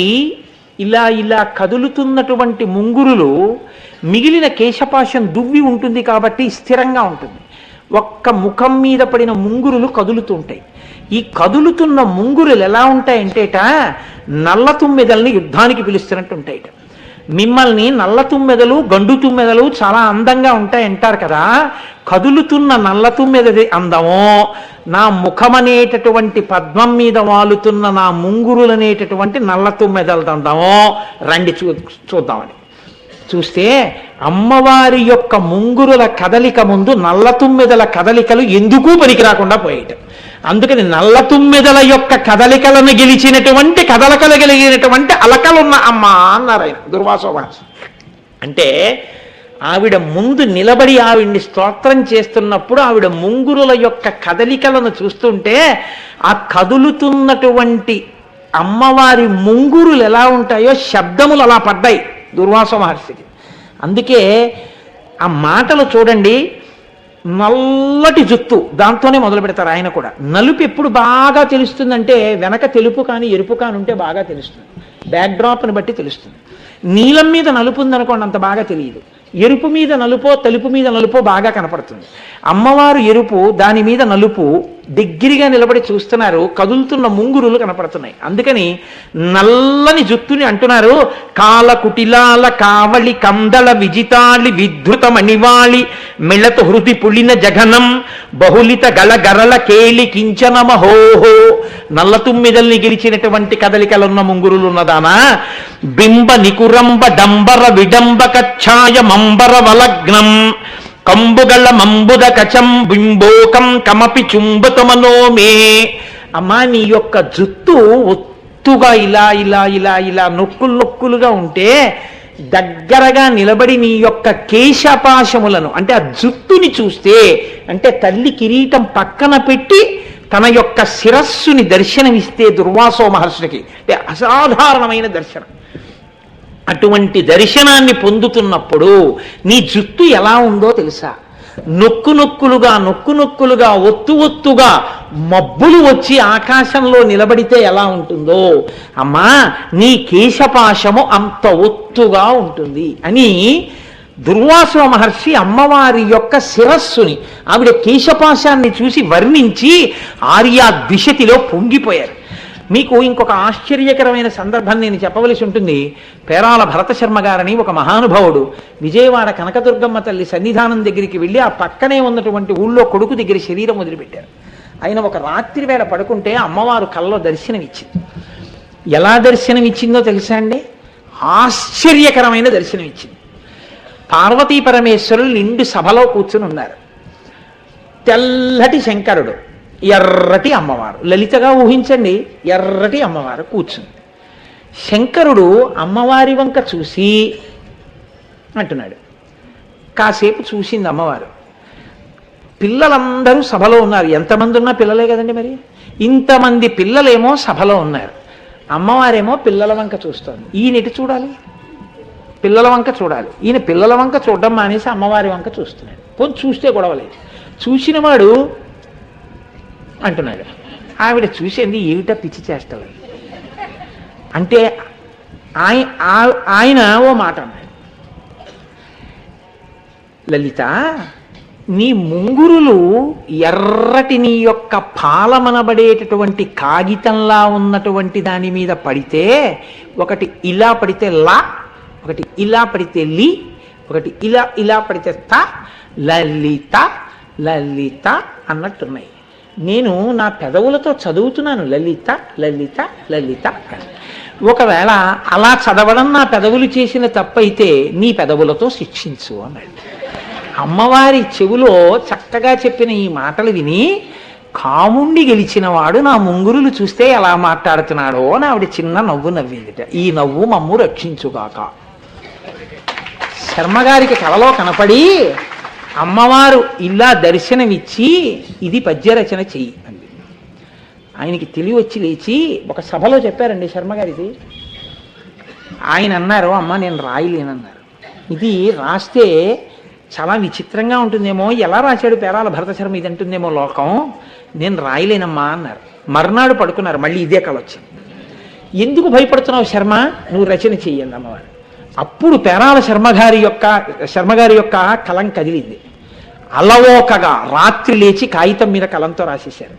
ఇలా కదులుతున్నటువంటి ముంగురులు మిగిలిన కేశపాశం దువ్వి ఉంటుంది కాబట్టి స్థిరంగా ఉంటుంది. ఒక్క ముఖం మీద పడిన ముంగురులు కదులుతుంటాయి. ఈ కదులుతున్న ముంగురులు ఎలా ఉంటాయంటేట నల్ల తుమ్మెదల్ని యుద్ధానికి పిలుస్తున్నట్టు ఉంటాయిట. మిమ్మల్ని నల్ల తుమ్మెదలు గండు తుమ్మెదలు చాలా అందంగా ఉంటాయంటారు కదా. కదులుతున్న నల్ల తుమ్మెదది అందమో, నా ముఖమనేటటువంటి పద్మం మీద వాలుతున్న నా ముంగురులనేటటువంటి నల్ల తుమ్మెదల అందమో రండి చూద్దామని చూస్తే అమ్మవారి యొక్క ముంగురుల కదలిక ముందు నల్ల తుమ్మెదల కదలికలు ఎందుకు పనికి రాకుండా పోయేట. అందుకని నల్ల తుమ్మెదల యొక్క కదలికలను గెలిచినటువంటి కదలకలు కలిగినటువంటి అలకలున్న అమ్మ అన్నారు ఆయన దుర్వాసో మహర్షి. అంటే ఆవిడ ముందు నిలబడి ఆవిడ్ని స్తోత్రం చేస్తున్నప్పుడు ఆవిడ ముంగురుల యొక్క కదలికలను చూస్తుంటే ఆ కదులుతున్నటువంటి అమ్మవారి ముంగురులు ఎలా ఉంటాయో శబ్దములు అలా పడ్డాయి దుర్వాసో మహర్షికి. అందుకే ఆ మాటలు చూడండి, నల్లటి జుత్తు దాంతోనే మొదలు పెడతారు ఆయన కూడా. నలుపు ఎప్పుడు బాగా తెలుస్తుందంటే వెనక తెలుపు కానీ ఎరుపు కానీ ఉంటే బాగా తెలుస్తుంది, బ్యాక్డ్రాప్ని బట్టి తెలుస్తుంది. నీలం మీద నలుపు ఉందనుకోండి అంత బాగా తెలియదు. ఎరుపు మీద నలుపో తెలుపు మీద నలుపో బాగా కనపడుతుంది. అమ్మవారు ఎరుపు, దాని మీద నలుపు దగ్గరగా నిలబడి చూస్తున్నారు, కదులుతున్న ముంగురులు కనపడుతున్నాయి. అందుకని నల్లని జుత్తుని అంటున్నారు కాల కుటిలాల కావళి కందళ విజితాళి విధృత మణివాళి మిళతు హృది పులిన జఘనం బహుళిత గళ గరళ కేళి కించనమహోహో. నల్ల తుమ్మిదల్ని గెలిచినటువంటి కదలికలున్న ముంగురులు ఉన్నదానా, బింబ నికురంబ డంబర విడంబక ఛాయ మంబర వలగ్నం కంబుగళ్ళ మంబుద కచం బింబోకం కమపి చుంబతమనోమే. అమ్మా నీ యొక్క జుత్తు ఒత్తుగా ఇలా ఇలా ఇలా ఇలా నొక్కులు నొక్కులుగా ఉంటే దగ్గరగా నిలబడి నీ యొక్క కేశపాశములను అంటే ఆ జుట్టుని చూస్తే, అంటే తల్లి కిరీటం పక్కన పెట్టి తన యొక్క శిరస్సుని దర్శనమిస్తే దుర్వాసో మహర్షికి అంటే అసాధారణమైన దర్శనం. అటువంటి దర్శనాన్ని పొందుతున్నప్పుడు నీ జుట్టు ఎలా ఉందో తెలుసా? నొక్కు నొక్కులుగా ఒత్తుగా మబ్బులు వచ్చి ఆకాశంలో నిలబడితే ఎలా ఉంటుందో అమ్మా నీ కేశపాశము అంత ఒత్తుగా ఉంటుంది అని దుర్వాస మహర్షి అమ్మవారి యొక్క శిరస్సుని ఆవిడ కేశపాశాన్ని చూసి వర్ణించి ఆర్యా ద్విషతిలో పొంగిపోయారు. మీకు ఇంకొక ఆశ్చర్యకరమైన సందర్భం నేను చెప్పవలసి ఉంటుంది. పేరాల భరత శర్మ గారని ఒక మహానుభావుడు విజయవాడ కనకదుర్గమ్మ తల్లి సన్నిధానం దగ్గరికి వెళ్ళి ఆ పక్కనే ఉన్నటువంటి ఊళ్ళో కొడుకు దగ్గర శరీరం వదిలిపెట్టారు. ఆయన ఒక రాత్రి వేళ పడుకుంటే అమ్మవారు కల్లో దర్శనమిచ్చింది. ఎలా దర్శనమిచ్చిందో తెలుసా అండి? ఆశ్చర్యకరమైన దర్శనమిచ్చింది. పార్వతీ పరమేశ్వరులు నిండు సభలో కూర్చుని ఉన్నారు. తెల్లటి శంకరుడు, ఎర్రటి అమ్మవారు, లలితగా ఊహించండి, ఎర్రటి అమ్మవారు కూర్చుంది. శంకరుడు అమ్మవారి వంక చూసి అంటున్నాడు. కాసేపు చూసింది అమ్మవారు. పిల్లలందరూ సభలో ఉన్నారు. ఎంతమంది ఉన్నా పిల్లలే కదండి, మరి ఇంతమంది పిల్లలేమో సభలో ఉన్నారు. అమ్మవారేమో పిల్లల వంక చూస్తోంది. ఈయన ఎటు చూడాలి? పిల్లల వంక చూడాలి. ఈయన పిల్లల వంక చూడడం మానేసి అమ్మవారి వంక చూస్తున్నాడు. పోనీ చూస్తే గొడవలేదు. చూసినవాడు అంటున్నాడు. ఆవిడ చూసేది ఏమిటా పిచ్చి చేష్టలు అంటే ఆయన ఓ మాట అన్నాడు. లలిత, నీ ముంగురులు ఎర్రటి నీ యొక్క పాలమనబడేటటువంటి కాగితంలా ఉన్నటువంటి దాని మీద పడితే ఒకటి ఇలా పడితే లా, ఒకటి ఇలా పడితే లి, ఒకటి ఇలా పడితే త, లలిత లలిత అన్నట్టున్నాయి. నేను నా పెదవులతో చదువుతున్నాను లలిత లలిత లలిత. ఒకవేళ అలా చదవడం నా పెదవులు చేసిన తప్పైతే నీ పెదవులతో శిక్షించు అన్నాడు. అమ్మవారి చెవులో చక్కగా చెప్పిన ఈ మాటలు విని కాముండి గెలిచిన వాడు నా ముంగురులు చూస్తే ఎలా మాట్లాడుతున్నాడో అని ఆవిడ చిన్న నవ్వు నవ్విందిట. ఈ నవ్వు మమ్ము రక్షించుగాక. శర్మగారికి కలలో కనపడి అమ్మవారు ఇలా దర్శనమిచ్చి ఇది పద్యరచన చెయ్యి అంది. ఆయనకి తెలివి వచ్చి లేచి ఒక సభలో చెప్పారండి శర్మగారిది. ఆయన అన్నారు, అమ్మ నేను రాయలేనన్నారు. ఇది రాస్తే చాలా విచిత్రంగా ఉంటుందేమో, ఎలా రాశాడు పేరాల భరత శర్మ ఇది అంటుందేమో లోకం, నేను రాయలేనమ్మా అన్నారు. మర్నాడు పడుకున్నారు, మళ్ళీ ఇదే కళ వచ్చింది. ఎందుకు భయపడుతున్నావు శర్మ, నువ్వు రచన చెయ్యండి అమ్మవారు. అప్పుడు పేరాల శర్మగారి యొక్క కలం కదిలింది. అలవోకగా రాత్రి లేచి కాగితం మీద కలంతో రాసేశారు.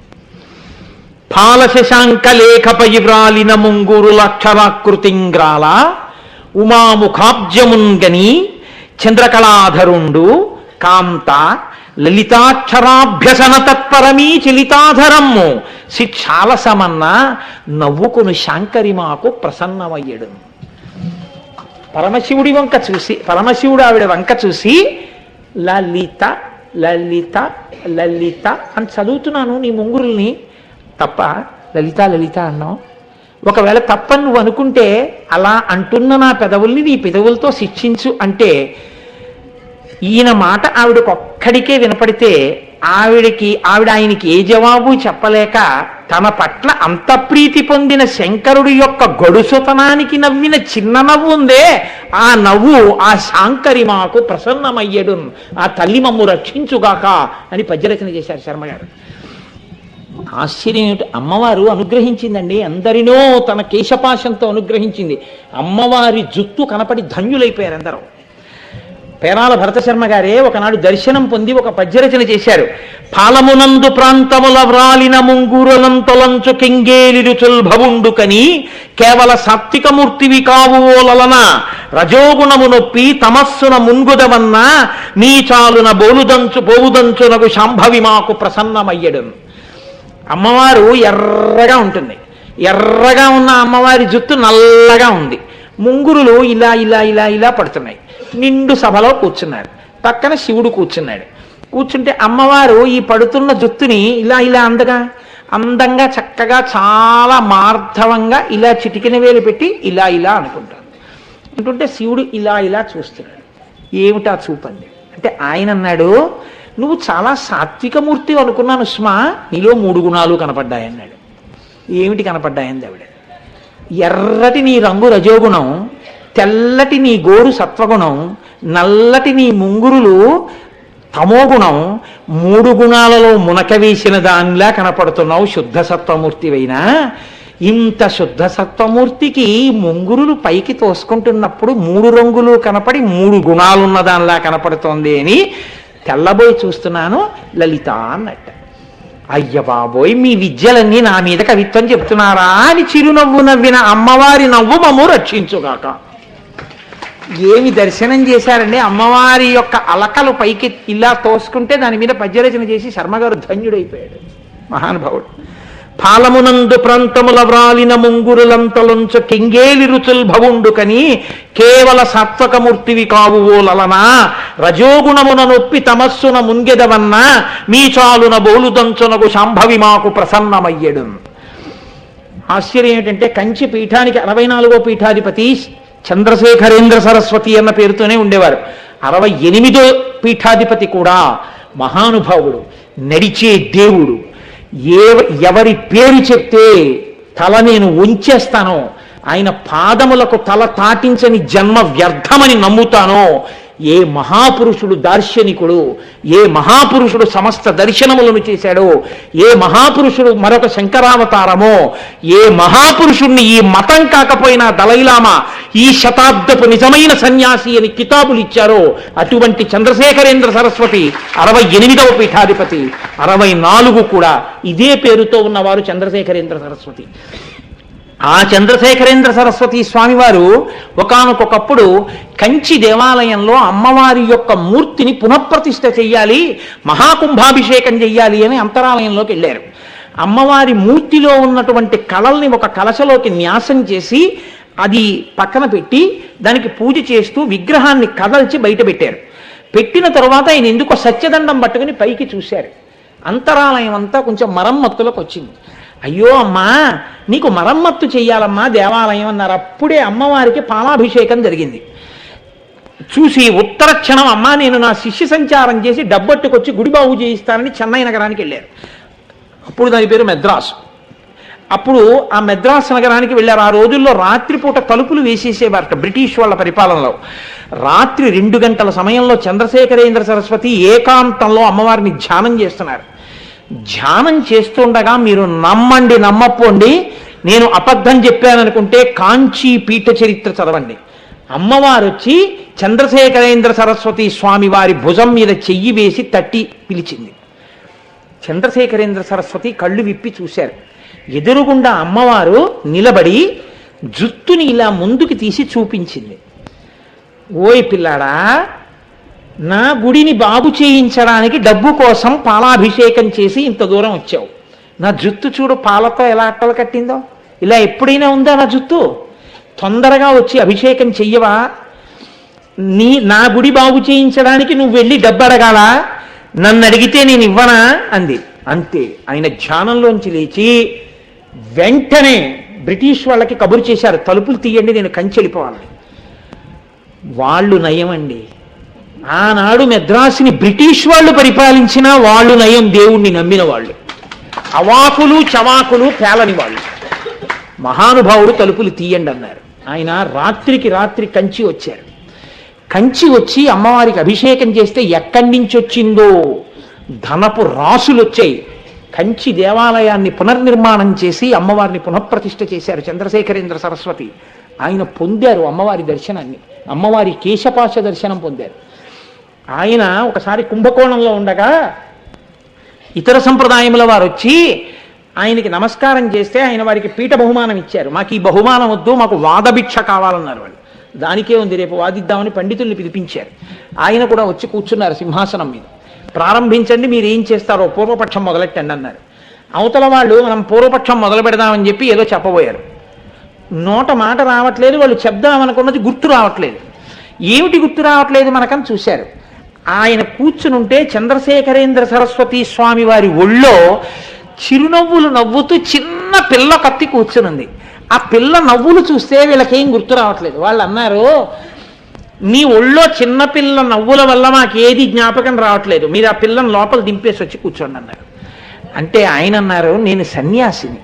పాలశశాంక లేఖపై వ్రాలిన ముంగురులక్షరాకృతింగ్రాల ఉమాముఖాబ్జమున్గని చంద్రకళాధరుండు కాంత లలితాక్షరాభ్యసన తత్పరమీ చలితాధరమ్ము శిక్షాలసమన్న నవ్వుకును శాంకరి మాకు ప్రసన్నమయ్యడు. పరమశివుడు ఆవిడ వంక చూసి లలిత లలిత లలిత అని చదువుతున్నాను నీ ముంగురుల్ని, తప్ప లలిత లలిత అన్నావు. ఒకవేళ తప్పని నువ్వు అనుకుంటే అలా అంటున్న నా పెదవుల్ని నీ పెదవులతో శిక్షించు అంటే, ఈయన మాట ఆవిడకు ఒక్కడికే వినపడితే ఆవిడ ఆయనకి ఏ జవాబు చెప్పలేక తన పట్ల అంత ప్రీతి పొందిన శంకరుడి యొక్క గడుసుతనానికి నవ్విన చిన్న నవ్వు ఉందే, ఆ నవ్వు ఆ శాంకరి మాకు ప్రసన్నమయ్యడు, ఆ తల్లి మమ్ము రక్షించుగాక అని పద్యరచన చేశారు శర్మగారు. ఆశ్చర్యం ఏమిటి, అమ్మవారు అనుగ్రహించిందండి, అందరినో తన కేశపాశంతో అనుగ్రహించింది. అమ్మవారి జుత్తు కనపడి ధన్యులైపోయారు అందరూ. పేరాల భరత శర్మ గారే ఒకనాడు దర్శనం పొంది ఒక పద్యరచన చేశారు. పాలమునందు ప్రాంతముల వ్రాలిన ముంగురులంతొలంచు కెంగేలిరుచుల్ భవుండుకని కేవల సాత్వికమూర్తివి కావు ఓలన రజోగుణము నొప్పి తమస్సున మున్గుదవన్న నీచాలున పోవుదంచునకు శాంభవి మాకు ప్రసన్నమయ్యడు. అమ్మవారు ఎర్రగా ఉంటుంది. ఎర్రగా ఉన్న అమ్మవారి జుత్తు నల్లగా ఉంది. ముంగురులు ఇలా ఇలా ఇలా ఇలా పడుతున్నాయి. నిండు సభలో కూర్చున్నారు. పక్కన శివుడు కూర్చున్నాడు. కూర్చుంటే అమ్మవారు ఈ పడుతున్న జుత్తుని ఇలా ఇలా అందంగా చక్కగా చాలా మార్ధవంగా ఇలా చిటికిన వేలు పెట్టి ఇలా ఇలా అనుకుంటారు. అంటుంటే శివుడు ఇలా ఇలా చూస్తున్నాడు. ఏమిటా చూపండి అంటే ఆయన అన్నాడు, నువ్వు చాలా సాత్వికమూర్తి అనుకున్నాను సుమా, నీలో 3 గుణాలు కనపడ్డాయన్నాడు. ఏమిటి కనపడ్డాయంది ఆవిడ? ఎర్రటి నీ రంగు రజోగుణం, తెల్లటి నీ గోరు సత్వగుణం, నల్లటి నీ ముంగురులు తమోగుణం 3 గుణాలలో మునక వేసిన దానిలా కనపడుతున్నావు శుద్ధ సత్వమూర్తివైనా. ఇంత శుద్ధ సత్వమూర్తికి ముంగురులు పైకి తోసుకుంటున్నప్పుడు 3 రంగులు కనపడి 3 గుణాలున్న దానిలా కనపడుతోంది అని తెల్లబోయి చూస్తున్నాను లలిత అన్నట్ట. అయ్య బాబోయ్, మీ విద్యలన్నీ నా మీద కవిత్వం చెప్తున్నారా అని చిరునవ్వు నవ్విన అమ్మవారి నవ్వు మమ్ము రక్షించుగాక. ఏమి దర్శనం చేశారండి! అమ్మవారి యొక్క అలకలు పైకి ఇలా తోసుకుంటే దాని మీద పద్యరచన చేసి శర్మగారు ధన్యుడైపోయాడు మహానుభావుడు. పాలమునందు ప్రాంతముల వ్రాలిన ముంగురులంతలుంచ కింగేలి రుచుల్ భవుండు కని కేవల సాత్వకమూర్తివి కావు ఓ లలనా రజోగుణమున నొప్పి తమస్సున ముంగెదవన్న మీ చాలున బోలుదంచునగు శాంభవి మాకు ప్రసన్నమయ్యడు. ఆశ్చర్యం ఏంటంటే కంచి పీఠానికి 64వ పీఠాధిపతి చంద్రశేఖరేంద్ర సరస్వతి అన్న పేరుతోనే ఉండేవారు. 68వ పీఠాధిపతి కూడా మహానుభావుడు, నడిచే దేవుడు. ఎవరి పేరు చెప్తే తల నేను ఉంచేస్తానో, ఆయన పాదములకు తల తాటించని జన్మ వ్యర్థమని నమ్ముతానో, ఏ మహాపురుషుడు దార్శనికుడు, ఏ మహాపురుషుడు సమస్త దర్శనములను చేశాడో, ఏ మహాపురుషుడు మరొక శంకరావతారమో, ఏ మహాపురుషుణ్ణి ఈ మతం కాకపోయినా దలైలామా ఈ శతాబ్దపు నిజమైన సన్యాసి అని కితాబులు ఇచ్చారో అటువంటి చంద్రశేఖరేంద్ర సరస్వతి 68వ పీఠాధిపతి. 64 కూడా ఇదే పేరుతో ఉన్నవారు చంద్రశేఖరేంద్ర సరస్వతి. ఆ చంద్రశేఖరేంద్ర సరస్వతి స్వామివారు ఒకానొకప్పుడు కంచి దేవాలయంలో అమ్మవారి యొక్క మూర్తిని పునఃప్రతిష్ఠ చెయ్యాలి, మహాకుంభాభిషేకం చెయ్యాలి అని అంతరాలయంలోకి వెళ్ళారు. అమ్మవారి మూర్తిలో ఉన్నటువంటి కళల్ని ఒక కలశలోకి న్యాసం చేసి అది పక్కన పెట్టి దానికి పూజ చేస్తూ విగ్రహాన్ని కదల్చి బయట పెట్టారు. పెట్టిన తర్వాత ఆయన ఎందుకో సత్యదండం పట్టుకుని పైకి చూశారు. అంతరాలయం అంతా కొంచెం మరమ్మత్తులకు వచ్చింది. అయ్యో అమ్మా, నీకు మరమ్మత్తు చెయ్యాలమ్మా దేవాలయం అన్నారు. అప్పుడే అమ్మవారికి పాలాభిషేకం జరిగింది. చూసి ఉత్తర క్షణం అమ్మా నేను నా శిష్య సంచారం చేసి డబ్బట్టుకొచ్చి గుడి బాగు చేయిస్తానని చెన్నై నగరానికి వెళ్ళారు. అప్పుడు దాని పేరు మెద్రాసు. అప్పుడు ఆ మెద్రాసు నగరానికి వెళ్ళారు. ఆ రోజుల్లో రాత్రిపూట తలుపులు వేసేసేవారట బ్రిటిష్ వాళ్ళ పరిపాలనలో. రాత్రి 2 గంటల సమయంలో చంద్రశేఖరేంద్ర సరస్వతి ఏకాంతంలో అమ్మవారిని ధ్యానం చేస్తున్నారు. ధ్యానం చేస్తుండగా మీరు నమ్మండి నమ్మపోండి, నేను అబద్ధం చెప్పాననుకుంటే కాంచీ పీఠ చరిత్ర చదవండి. అమ్మవారు వచ్చి చంద్రశేఖరేంద్ర సరస్వతి స్వామి వారి భుజం మీద చెయ్యి వేసి తట్టి పిలిచింది. చంద్రశేఖరేంద్ర సరస్వతి కళ్ళు విప్పి చూశారు. ఎదురుగుండా అమ్మవారు నిలబడి జుత్తుని ఇలా ముందుకు తీసి చూపించింది. ఓయ్ పిల్లాడా, నా గుడిని బాగు చేయించడానికి డబ్బు కోసం పాలాభిషేకం చేసి ఇంత దూరం వచ్చావు. నా జుత్తు చూడు పాలతో ఎలా అట్టలు కట్టిందో. ఇలా ఎప్పుడైనా ఉందా నా జుత్తు? తొందరగా వచ్చి అభిషేకం చెయ్యవా? నా గుడి బాగు చేయించడానికి నువ్వు వెళ్ళి డబ్బు అడగాల? నన్ను అడిగితే నేను ఇవ్వనా అంది. అంతే. ఆయన ధ్యానంలోంచి లేచి వెంటనే బ్రిటిష్ వాళ్ళకి కబురు చేశారు, తలుపులు తీయండి, నేను కంచి వెళ్ళిపోవాలి. వాళ్ళు నయమండి. ఆనాడు మెద్రాసుని బ్రిటిష్ వాళ్ళు పరిపాలించినా వాళ్ళు నయం, దేవుణ్ణి నమ్మిన వాళ్ళు. అవాకులు చవాకులు పేలని వాళ్ళు. మహానుభావుడు తలుపులు తీయండి అన్నారు. ఆయన రాత్రికి రాత్రి కంచి వచ్చారు. కంచి వచ్చి అమ్మవారికి అభిషేకం చేస్తే ఎక్కడి నుంచి వచ్చిందో ధనపు రాసులు వచ్చాయి. కంచి దేవాలయాన్ని పునర్నిర్మాణం చేసి అమ్మవారిని పునఃప్రతిష్ఠ చేశారు చంద్రశేఖరేంద్ర సరస్వతి. ఆయన పొందారు అమ్మవారి దర్శనాన్ని, అమ్మవారి కేశపాశ దర్శనం పొందారు. ఆయన ఒకసారి కుంభకోణంలో ఉండగా ఇతర సంప్రదాయముల వారు వచ్చి ఆయనకి నమస్కారం చేస్తే ఆయన వారికి పీఠ బహుమానం ఇచ్చారు. మాకు ఈ బహుమానం వద్దు, మాకు వాదభిక్ష కావాలన్నారు వాళ్ళు. దానికే ఉంది, రేపు వాదిద్దామని పండితుల్ని పిలిపించారు. ఆయన కూడా వచ్చి కూర్చున్నారు సింహాసనం మీద. ప్రారంభించండి, మీరు ఏం చేస్తారో పూర్వపక్షం మొదలెట్టండి అన్నారు. అవతల వాళ్ళు మనం పూర్వపక్షం మొదలు పెడదామని చెప్పి ఏదో చెప్పబోయారు. నోట మాట రావట్లేదు, వాళ్ళు చెప్దామనుకున్నది గుర్తు రావట్లేదు. ఏమిటి గుర్తు రావట్లేదు మనకని చూశారు. ఆయన కూర్చునుంటే చంద్రశేఖరేంద్ర సరస్వతి స్వామి వారి ఒళ్ళో చిరునవ్వులు నవ్వుతూ చిన్న పిల్ల కత్తి కూర్చునుంది. ఆ పిల్ల నవ్వులు చూస్తే వీళ్ళకేం గుర్తు రావట్లేదు. వాళ్ళు అన్నారు, మీ ఒళ్ళో చిన్నపిల్ల నవ్వుల వల్ల మాకేది జ్ఞాపకం రావట్లేదు, మీరు ఆ పిల్లని లోపల దింపేసి వచ్చి కూర్చోండి అన్నారు. అంటే ఆయన అన్నారు, నేను సన్యాసిని,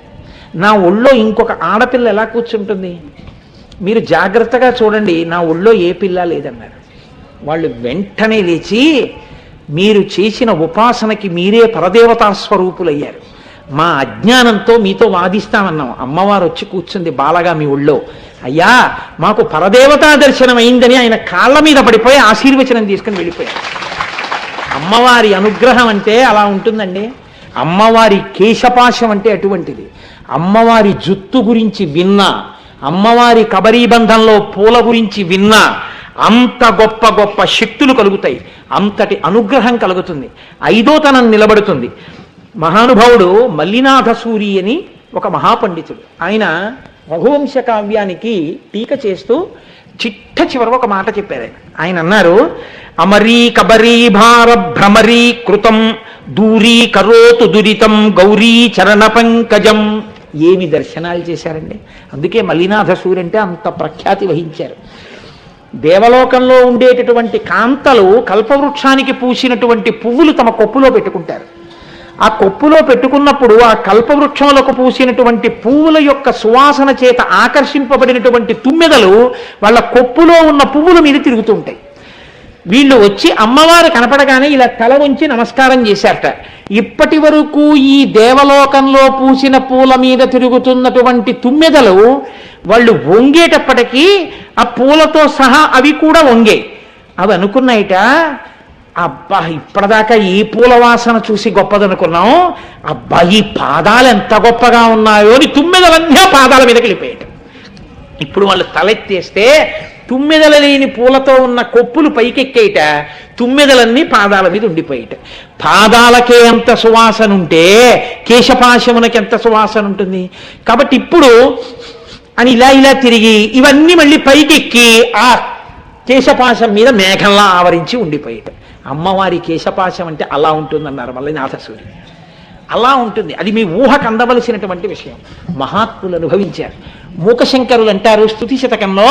నా ఒళ్ళో ఇంకొక ఆడపిల్ల ఎలా కూర్చుంటుంది? మీరు జాగ్రత్తగా చూడండి, నా ఒళ్ళో ఏ పిల్ల లేదన్నారు. వాళ్ళు వెంటనే లేచి మీరు చేసిన ఉపాసనకి మీరే పరదేవతా స్వరూపులయ్యారు. మా అజ్ఞానంతో మీతో వాదిస్తామన్నాం. అమ్మవారు వచ్చి కూర్చుంది బాలగా మీ ఒళ్ళో. అయ్యా మాకు పరదేవతా దర్శనం అయిందని ఆయన కాళ్ళ మీద పడిపోయి ఆశీర్వచనం తీసుకుని వెళ్ళిపోయారు. అమ్మవారి అనుగ్రహం అంటే అలా ఉంటుందండి. అమ్మవారి కేశపాశం అంటే అటువంటిది. అమ్మవారి జుత్తు గురించి విన్నా, అమ్మవారి కబరీబంధంలో పూల గురించి విన్నా అంత గొప్ప గొప్ప శక్తులు కలుగుతాయి, అంతటి అనుగ్రహం కలుగుతుంది, ఐదోతనం నిలబడుతుంది. మహానుభావుడు మల్లినాథ సూరి అని ఒక మహాపండితుడు. ఆయన రఘువంశ కావ్యానికి టీక చేస్తూ చిట్ట చివర ఒక మాట చెప్పారు. ఆయన అన్నారు, అమరీ కబరీ భార భ్రమరీ కృతం దూరీ కరోతు దురితం గౌరీ చరణ పంకజం. ఏమి దర్శనాలు చేశారండి. అందుకే మల్లినాథ సూరి అంటే అంత ప్రఖ్యాతి వహించారు. దేవలోకంలో ఉండేటటువంటి కాంతలు కల్పవృక్షానికి పూసినటువంటి పువ్వులు తమ కొప్పులో పెట్టుకుంటారు. ఆ కొప్పులో పెట్టుకున్నప్పుడు ఆ కల్పవృక్షములకు పూసినటువంటి పువ్వుల యొక్క సువాసన చేత ఆకర్షింపబడినటువంటి తుమ్మెదలు వాళ్ళ కొప్పులో ఉన్న పువ్వుల మీద తిరుగుతూ ఉంటాయి. వీళ్ళు వచ్చి అమ్మవారు కనపడగానే ఇలా తల ఉంచి నమస్కారం చేశారట. ఇప్పటి వరకు ఈ దేవలోకంలో పూసిన పూల మీద తిరుగుతున్నటువంటి తుమ్మెదలు వాళ్ళు వంగేటప్పటికీ ఆ పూలతో సహా అవి కూడా వంగే. అవి అనుకున్నాయిట, అబ్బా ఇప్పటిదాకా ఈ పూల వాసన చూసి గొప్పదనుకున్నాం, అబ్బా ఈ పాదాలు ఎంత గొప్పగా ఉన్నాయో అని తుమ్మెదలన్నీ పాదాల మీదకి వెళ్ళిపోయాట. ఇప్పుడు వాళ్ళు తలెత్తేస్తే తుమ్మెదల లేని పూలతో ఉన్న కొప్పులు పైకెక్కేయట, తుమ్మెదలన్నీ పాదాల మీద ఉండిపోయేట. పాదాలకే ఎంత సువాసన ఉంటే కేశపాశమునకి ఎంత సువాసన ఉంటుంది. కాబట్టి ఇప్పుడు అని ఇలా ఇలా తిరిగి ఇవన్నీ మళ్ళీ పైకెక్కి ఆ కేశపాశం మీద మేఘంలా ఆవరించి ఉండిపోయేట. అమ్మవారి కేశపాశం అంటే అలా ఉంటుందన్నారు మల్లినాథసూరి. అలా ఉంటుంది. అది మీ ఊహకు అందవలసినటువంటి విషయం. మహాత్ములు అనుభవించారు. మూకశంకరులు అంటారు స్తుతి శతకంలో,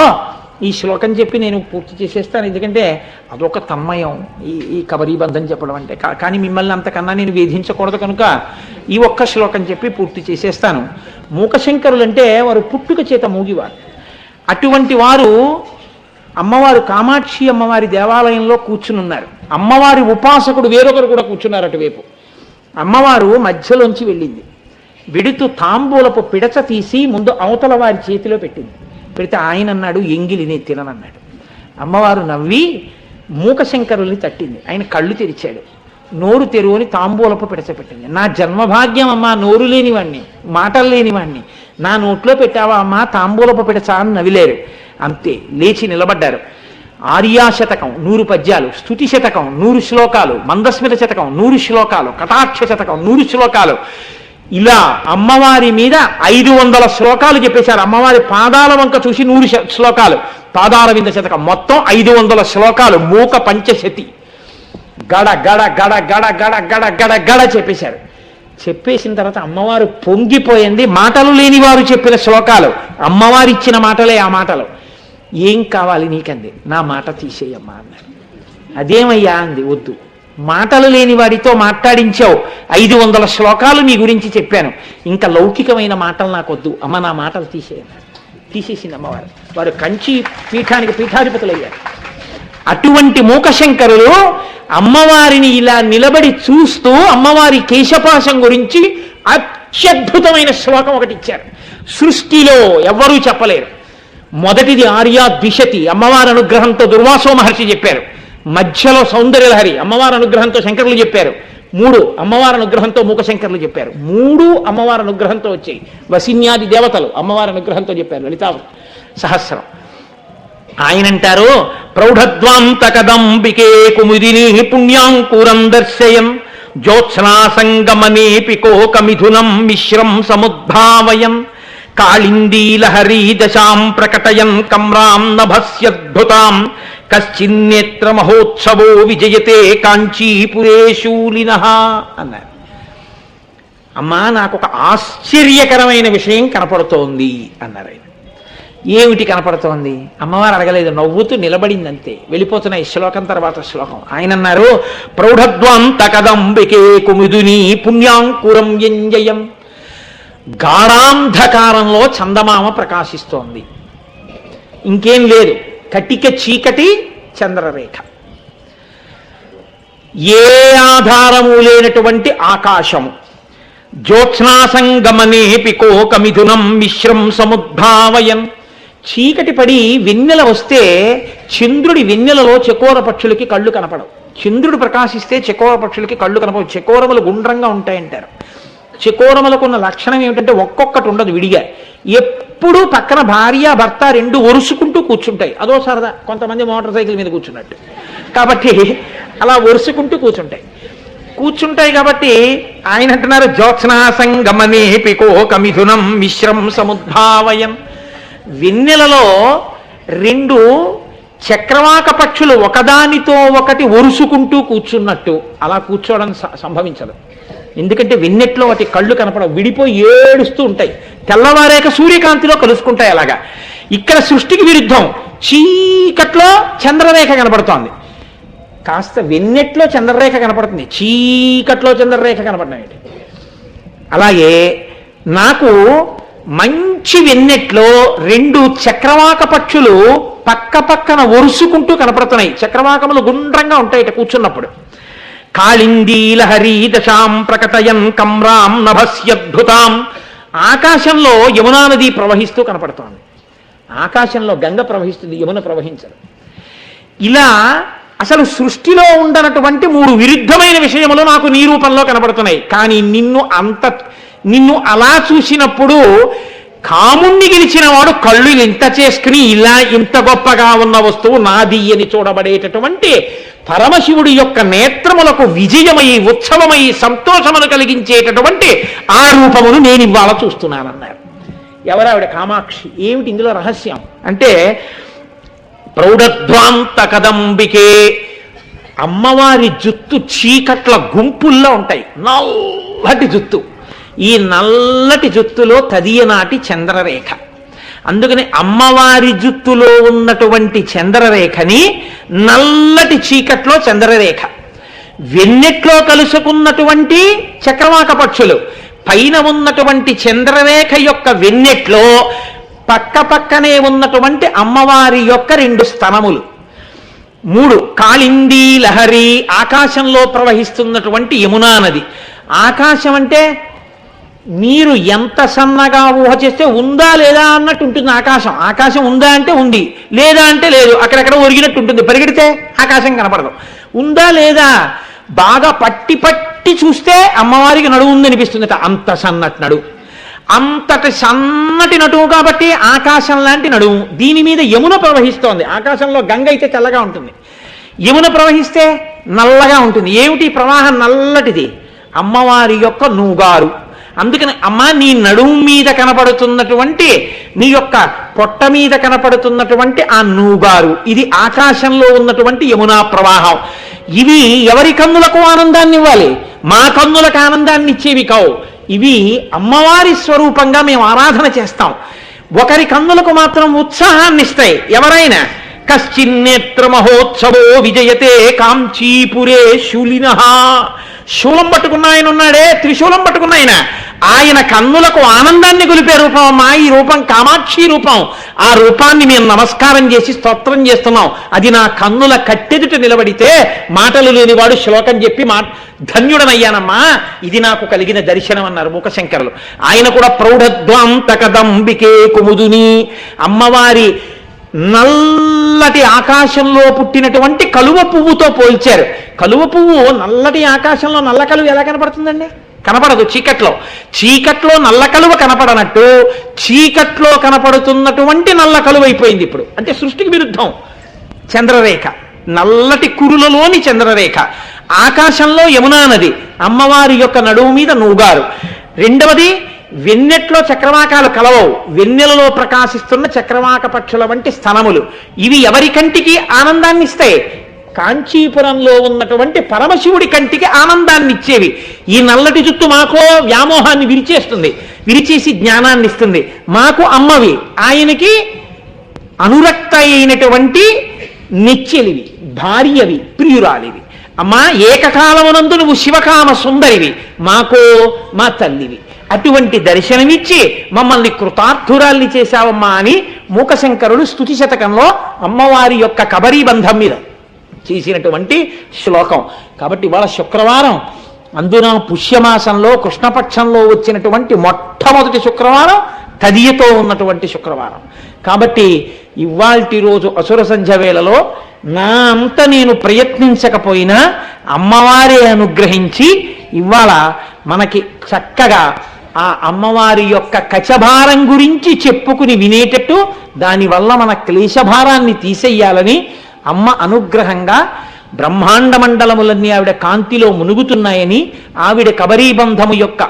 ఈ శ్లోకం చెప్పి నేను పూర్తి చేసేస్తాను, ఎందుకంటే అదొక తన్మయం ఈ కబరీబంధం చెప్పడం అంటే. కానీ మిమ్మల్ని అంతకన్నా నేను వేధించకూడదు కనుక ఈ ఒక్క శ్లోకం చెప్పి పూర్తి చేసేస్తాను. మూకశంకరులు అంటే వారు పుట్టుక చేత మూగివారు. అటువంటి వారు అమ్మవారు కామాక్షి అమ్మవారి దేవాలయంలో కూర్చుని ఉన్నారు. అమ్మవారి ఉపాసకుడు వేరొకరు కూడా కూర్చున్నారు అటువైపు. అమ్మవారు మధ్యలోంచి వెళ్ళింది. విడుతూ తాంబూలపు పిడచ తీసి ముందు అవతల వారి చేతిలో పెట్టింది. పెడితే ఆయన అన్నాడు, ఎంగిలి నేను తిననన్నాడు. అమ్మవారు నవ్వి మూకశంకరుల్ని తట్టింది. ఆయన కళ్ళు తెరిచాడు. నోరు తెరువుని తాంబూలపు పిడచపెట్టింది. నా జన్మభాగ్యం అమ్మా, నోరు లేనివాణ్ణి, మాటలు లేనివాణ్ణి, నా నోట్లో పెట్టావా అమ్మా తాంబూలపు పిడచ అని నవిలేరు. అంతే, లేచి నిలబడ్డారు. ఆర్యాశతకం 100 పద్యాలు, స్తుతి శతకం 100 శ్లోకాలు, మందస్మిత శతకం 100 శ్లోకాలు, కటాక్ష శతకం 100 శ్లోకాలు, ఇలా అమ్మవారి మీద 500 శ్లోకాలు చెప్పేశారు. అమ్మవారి పాదాల వంక చూసి 100 శ్లోకాలు, పాదారవింద శతకం మొత్తం 500 శ్లోకాలు, మూక పంచశతి గడ గడ గడ గడ గడ గడ గడ గడ చెప్పేశారు. చెప్పేసిన తర్వాత అమ్మవారు పొంగిపోయింది. మాటలు లేని వారు చెప్పిన శ్లోకాలు, అమ్మవారు ఇచ్చిన మాటలే ఆ మాటలు. ఏం కావాలి నీకంది. నా మాట తీసేయమ్మా అన్నారు. అదేమయ్యా అంది. వద్దు, మాటలు లేని వారితో మాట్లాడించావు, 500 శ్లోకాలు నీ గురించి చెప్పాను, ఇంకా లౌకికమైన మాటలు నాకు వద్దు అమ్మ, నా మాటలు తీసేయన్నారు. తీసేసింది అమ్మవారు. వారు కంచి పీఠానికి పీఠాధిపతులయ్యారు. అటువంటి మూకశంకరులు అమ్మవారిని ఇలా నిలబడి చూస్తూ అమ్మవారి కేశపాశం గురించి అత్యద్భుతమైన శ్లోకం ఒకటి ఇచ్చారు. సృష్టిలో ఎవ్వరూ చెప్పలేరు. మొదటిది ఆర్యా ద్విషతి, అమ్మవారి అనుగ్రహంతో దుర్వాసో మహర్షి చెప్పారు. మధ్యలో సౌందర్యలహరి అమ్మవారి అనుగ్రహంతో శంకరులు చెప్పారు. 3 అమ్మవారి అనుగ్రహంతో మూకశంకరులు చెప్పారు. 3 అమ్మవారి అనుగ్రహంతో వచ్చాయి. వసిన్యాది దేవతలు అమ్మవారి అనుగ్రహంతో చెప్పారు. లలితా సహస్రం. ఆయనంటారు, ప్రౌఢద్వాంతకదంబికే కుముదిని పుణ్యాంకురం దర్శయన్ జ్యోత్స్నా సంగమనేపి కోకమిథునం మిశ్రం సముద్భావయన్ కాళిందీలహరీ దశాం ప్రకటయన్ కమ్రాం నభస్యద్భుతాం కశ్చిన్నేత్ర మహోత్సవో విజయతే కాంచీపురే శూలినః అన్నారు. అమ్మా నాకు ఒక ఆశ్చర్యకరమైన విషయం కనపడుతోంది అన్నారు ఆయన. ఏమిటి కనపడుతోంది? అమ్మవారు అడగలేదు, నవ్వుతూ నిలబడింది అంతే. వెళ్ళిపోతున్న ఈ శ్లోకం తర్వాత శ్లోకం. ఆయన అన్నారు, ప్రౌఢద్వాంతకదంబికే కుముదుని పుణ్యాంకురం యంజయం. గాఢాంధకారంలో చందమామ ప్రకాశిస్తోంది. ఇంకేం లేదు, కటిక చీకటి చంద్రరేఖ. ఏ ఆధారము లేనటువంటి ఆకాశము, జ్యోత్స్నాసంగమనేపి కోకమిథునం మిశ్రం సముద్భావయన్. చీకటి పడి వెన్నెల వస్తే చంద్రుడి వెన్నెలలో చకోర పక్షులకి కళ్ళు కనపడవు. చంద్రుడు ప్రకాశిస్తే చకోర పక్షులకి కళ్ళు కనపడవు. చకోరములు గుండ్రంగా ఉంటాయంటారు. చకోరములకు ఉన్న లక్షణం ఏమిటంటే ఒక్కొక్కటి ఉండదు విడిగా, ఎప్పుడూ పక్కన భార్య భర్త రెండు ఒరుసుకుంటూ కూర్చుంటాయి. అదో సరదా, కొంతమంది మోటార్ సైకిల్ మీద కూర్చున్నట్టు. కాబట్టి అలా ఒరుసుకుంటూ కూర్చుంటాయి. కాబట్టి ఆయన అంటున్నారు జ్యోత్స్నాసంగమనేపి కోకమిథునం మిశ్రం సముద్భావయం. వెన్నెలలో రెండు చక్రవాక పక్షులు ఒకదానితో ఒకటి ఒరుసుకుంటూ కూర్చున్నట్టు అలా కూర్చోవడం సంభవించదు. ఎందుకంటే వెన్నెట్లో వాటి కళ్ళు కనపడవు, విడిపోయి ఏడుస్తూ ఉంటాయి. తెల్లవారేక సూర్యకాంతిలో కలుసుకుంటాయి. అలాగా ఇక్కడ సృష్టికి విరుద్ధం. చీకట్లో చంద్రరేఖ కనపడుతోంది, కాస్త వెన్నెట్లో చంద్రరేఖ కనపడుతుంది, చీకట్లో చంద్రరేఖ కనపడినాయి. అలాగే నాకు మంచి వెన్నెట్లో రెండు చక్రవాక పక్షులు పక్క పక్కన ఒరుసుకుంటూ కనపడుతున్నాయి. చక్రవాకములు గుండ్రంగా ఉంటాయి కూర్చున్నప్పుడు. కాళిందీలహరీ దశాం ప్రకటయన్ కమ్రాం నభస్యద్భుతాం. ఆకాశంలో యమునా నది ప్రవహిస్తూ కనపడుతోంది. ఆకాశంలో గంగ ప్రవహిస్తుంది, యమున ప్రవహించదు. ఇలా అసలు సృష్టిలో ఉండనటువంటి మూడు విరుద్ధమైన విషయములు నాకు నీ రూపంలో కనపడుతున్నాయి. కానీ నిన్ను అలా చూసినప్పుడు కాముణ్ణి గెలిచిన వాడు కళ్ళు ఇంత చేసుకుని ఇలా ఇంత గొప్పగా ఉన్న వస్తువు నాది అని చూడబడేటటువంటి పరమశివుడి యొక్క నేత్రములకు విజయమై ఉత్సవమై సంతోషమును కలిగించేటటువంటి ఆ రూపమును నేను ఇవాళ చూస్తున్నానన్నారు. ఎవరావిడ? కామాక్షి. ఏమిటి ఇందులో రహస్యం అంటే ప్రౌఢధ్వాంత కదంబికే. అమ్మవారి జుత్తు చీకట్ల గుంపుల్లో ఉంటాయి, నల్లటి జుత్తు. ఈ నల్లటి జుత్తులో తదియనాటి చంద్రరేఖ. అందుకని అమ్మవారి జుత్తులో ఉన్నటువంటి చంద్రరేఖని నల్లటి చీకట్లో చంద్రరేఖ, వెన్నెట్లో కలుసుకున్నటువంటి చక్రవాక పక్షులు, పైన ఉన్నటువంటి చంద్రరేఖ యొక్క వెన్నెట్లో పక్క పక్కనే ఉన్నటువంటి అమ్మవారి యొక్క రెండు స్తనములు. మూడు కాళిందీ లహరి, ఆకాశంలో ప్రవహిస్తున్నటువంటి యమునా నది. ఆకాశం అంటే మీరు ఎంత సన్నగా ఊహ చేస్తే ఉందా లేదా అన్నట్టు ఉంటుంది ఆకాశం. ఆకాశం ఉందా అంటే ఉంది, లేదా అంటే లేదు, అక్కడెక్కడ ఒరిగినట్టు ఉంటుంది. పరిగెడితే ఆకాశం కనపడదు. ఉందా లేదా బాగా పట్టి చూస్తే అమ్మవారికి నడుము ఉందనిపిస్తుందట. అంత సన్నటి నడుము, అంతటి సన్నటి నడుము కాబట్టి ఆకాశం లాంటి నడుము. దీని మీద యమున ప్రవహిస్తోంది. ఆకాశంలో గంగ అయితే తెల్లగా ఉంటుంది, యమున ప్రవహిస్తే నల్లగా ఉంటుంది. ఏమిటి ప్రవాహం? నల్లటిది, అమ్మవారి యొక్క నూగారు. అందుకని అమ్మ నీ నడుము మీద కనపడుతున్నటువంటి, నీ యొక్క పొట్ట మీద కనపడుతున్నటువంటి ఆ నూగారు, ఇది ఆకాశంలో ఉన్నటువంటి యమునా ప్రవాహం. ఇవి ఎవరి కన్నులకు ఆనందాన్ని ఇవ్వాలి? మా కన్నులకు ఆనందాన్ని ఇచ్చేవి కావు. ఇవి అమ్మవారి స్వరూపంగా మేము ఆరాధన చేస్తాం. ఒకరి కన్నులకు మాత్రం ఉత్సాహాన్ని ఇస్తాయి. ఎవరైనా కశ్చిన్నేత్ర మహోత్సవో విజయతే కాంచీపురే శూలినః. శూలం పట్టుకున్న ఆయన ఉన్నాడే, త్రిశూలం పట్టుకున్న ఆయన కన్నులకు ఆనందాన్ని గొలిపే రూపం అమ్మా ఈ రూపం, కామాక్షి రూపం. ఆ రూపాన్ని మేము నమస్కారం చేసి స్తోత్రం చేస్తున్నాం. అది నా కన్నుల కట్టెదుట నిలబడితే మాటలు లేనివాడు శ్లోకం చెప్పి ధన్యుడనయ్యానమ్మా, ఇది నాకు కలిగిన దర్శనం అన్నారు మూకశంకరులు. ఆయన కూడా ప్రౌఢధ్వాంత కదంబికే కుముదుని, అమ్మవారి నల్లటి ఆకాశంలో పుట్టినటువంటి కలువ పువ్వుతో పోల్చారు. కలువ పువ్వు నల్లటి ఆకాశంలో నల్ల కలువ ఎలా కనపడుతుందండి? కనపడదు. చీకట్లో నల్ల కలువ కనపడనట్టు చీకట్లో కనపడుతున్నటువంటి నల్ల కలువ అయిపోయింది ఇప్పుడు. అంటే సృష్టికి విరుద్ధం చంద్రరేఖ, నల్లటి కురులలోని చంద్రరేఖ. ఆకాశంలో యమునా నది, అమ్మవారి యొక్క నడుము మీద నూగారు. రెండవది వెన్నెట్లో చక్రవాకాలు కలవవు, వెన్నెలలో ప్రకాశిస్తున్న చక్రవాక పక్షుల వంటి స్తనములు. ఇవి ఎవరి కంటికి ఆనందాన్ని ఇస్తాయి? కాంచీపురంలో ఉన్నటువంటి పరమశివుడి కంటికి ఆనందాన్ని ఇచ్చేవి. ఈ నల్లటి జుట్టు మాకో వ్యామోహాన్ని విరిచేస్తుంది, విరిచేసి జ్ఞానాన్ని ఇస్తుంది. మాకు అమ్మవి, ఆయనకి అనురక్త అయినటువంటి నెచ్చెలివి, భార్యవి, ప్రియురాలివి. అమ్మా ఏకకాలమునందు నువ్వు శివకామ సుందరివి, మాకో మా తల్లివి. అటువంటి దర్శనమిచ్చి మమ్మల్ని కృతార్థురాల్ని చేశావమ్మా అని మూకశంకరుడు స్తుతి శతకంలో అమ్మవారి యొక్క కబరీ బంధం మీద చేసినటువంటి శ్లోకం. కాబట్టి ఇవాళ శుక్రవారం, అందున పుష్యమాసంలో కృష్ణపక్షంలో వచ్చినటువంటి మొట్టమొదటి శుక్రవారం, తదియతో ఉన్నటువంటి శుక్రవారం. కాబట్టి ఇవాల్టి రోజు అసుర సంధ్య వేళలో నా అంత నేను ప్రయత్నించకపోయినా అమ్మవారే అనుగ్రహించి ఇవాళ మనకి చక్కగా ఆ అమ్మవారి యొక్క కచభారం గురించి చెప్పుకుని వినేటట్టు, దానివల్ల మన క్లేశభారాన్ని తీసేయాలని అమ్మ అనుగ్రహంగా బ్రహ్మాండ మండలములన్నీ ఆవిడ కాంతిలో మునుగుతున్నాయని, ఆవిడ కబరీబంధము యొక్క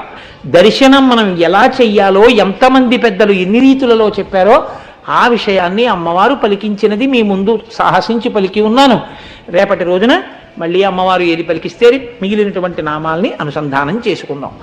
దర్శనం మనం ఎలా చెయ్యాలో ఎంతమంది పెద్దలు ఎన్ని రీతులలో చెప్పారో ఆ విషయాన్ని అమ్మవారు పలికించినది మీ ముందు సాహసించి పలికి ఉన్నాను. రేపటి రోజున మళ్ళీ అమ్మవారు ఏది పలికిస్తే మిగిలినటువంటి నామాల్ని అనుసంధానం చేసుకుందాం.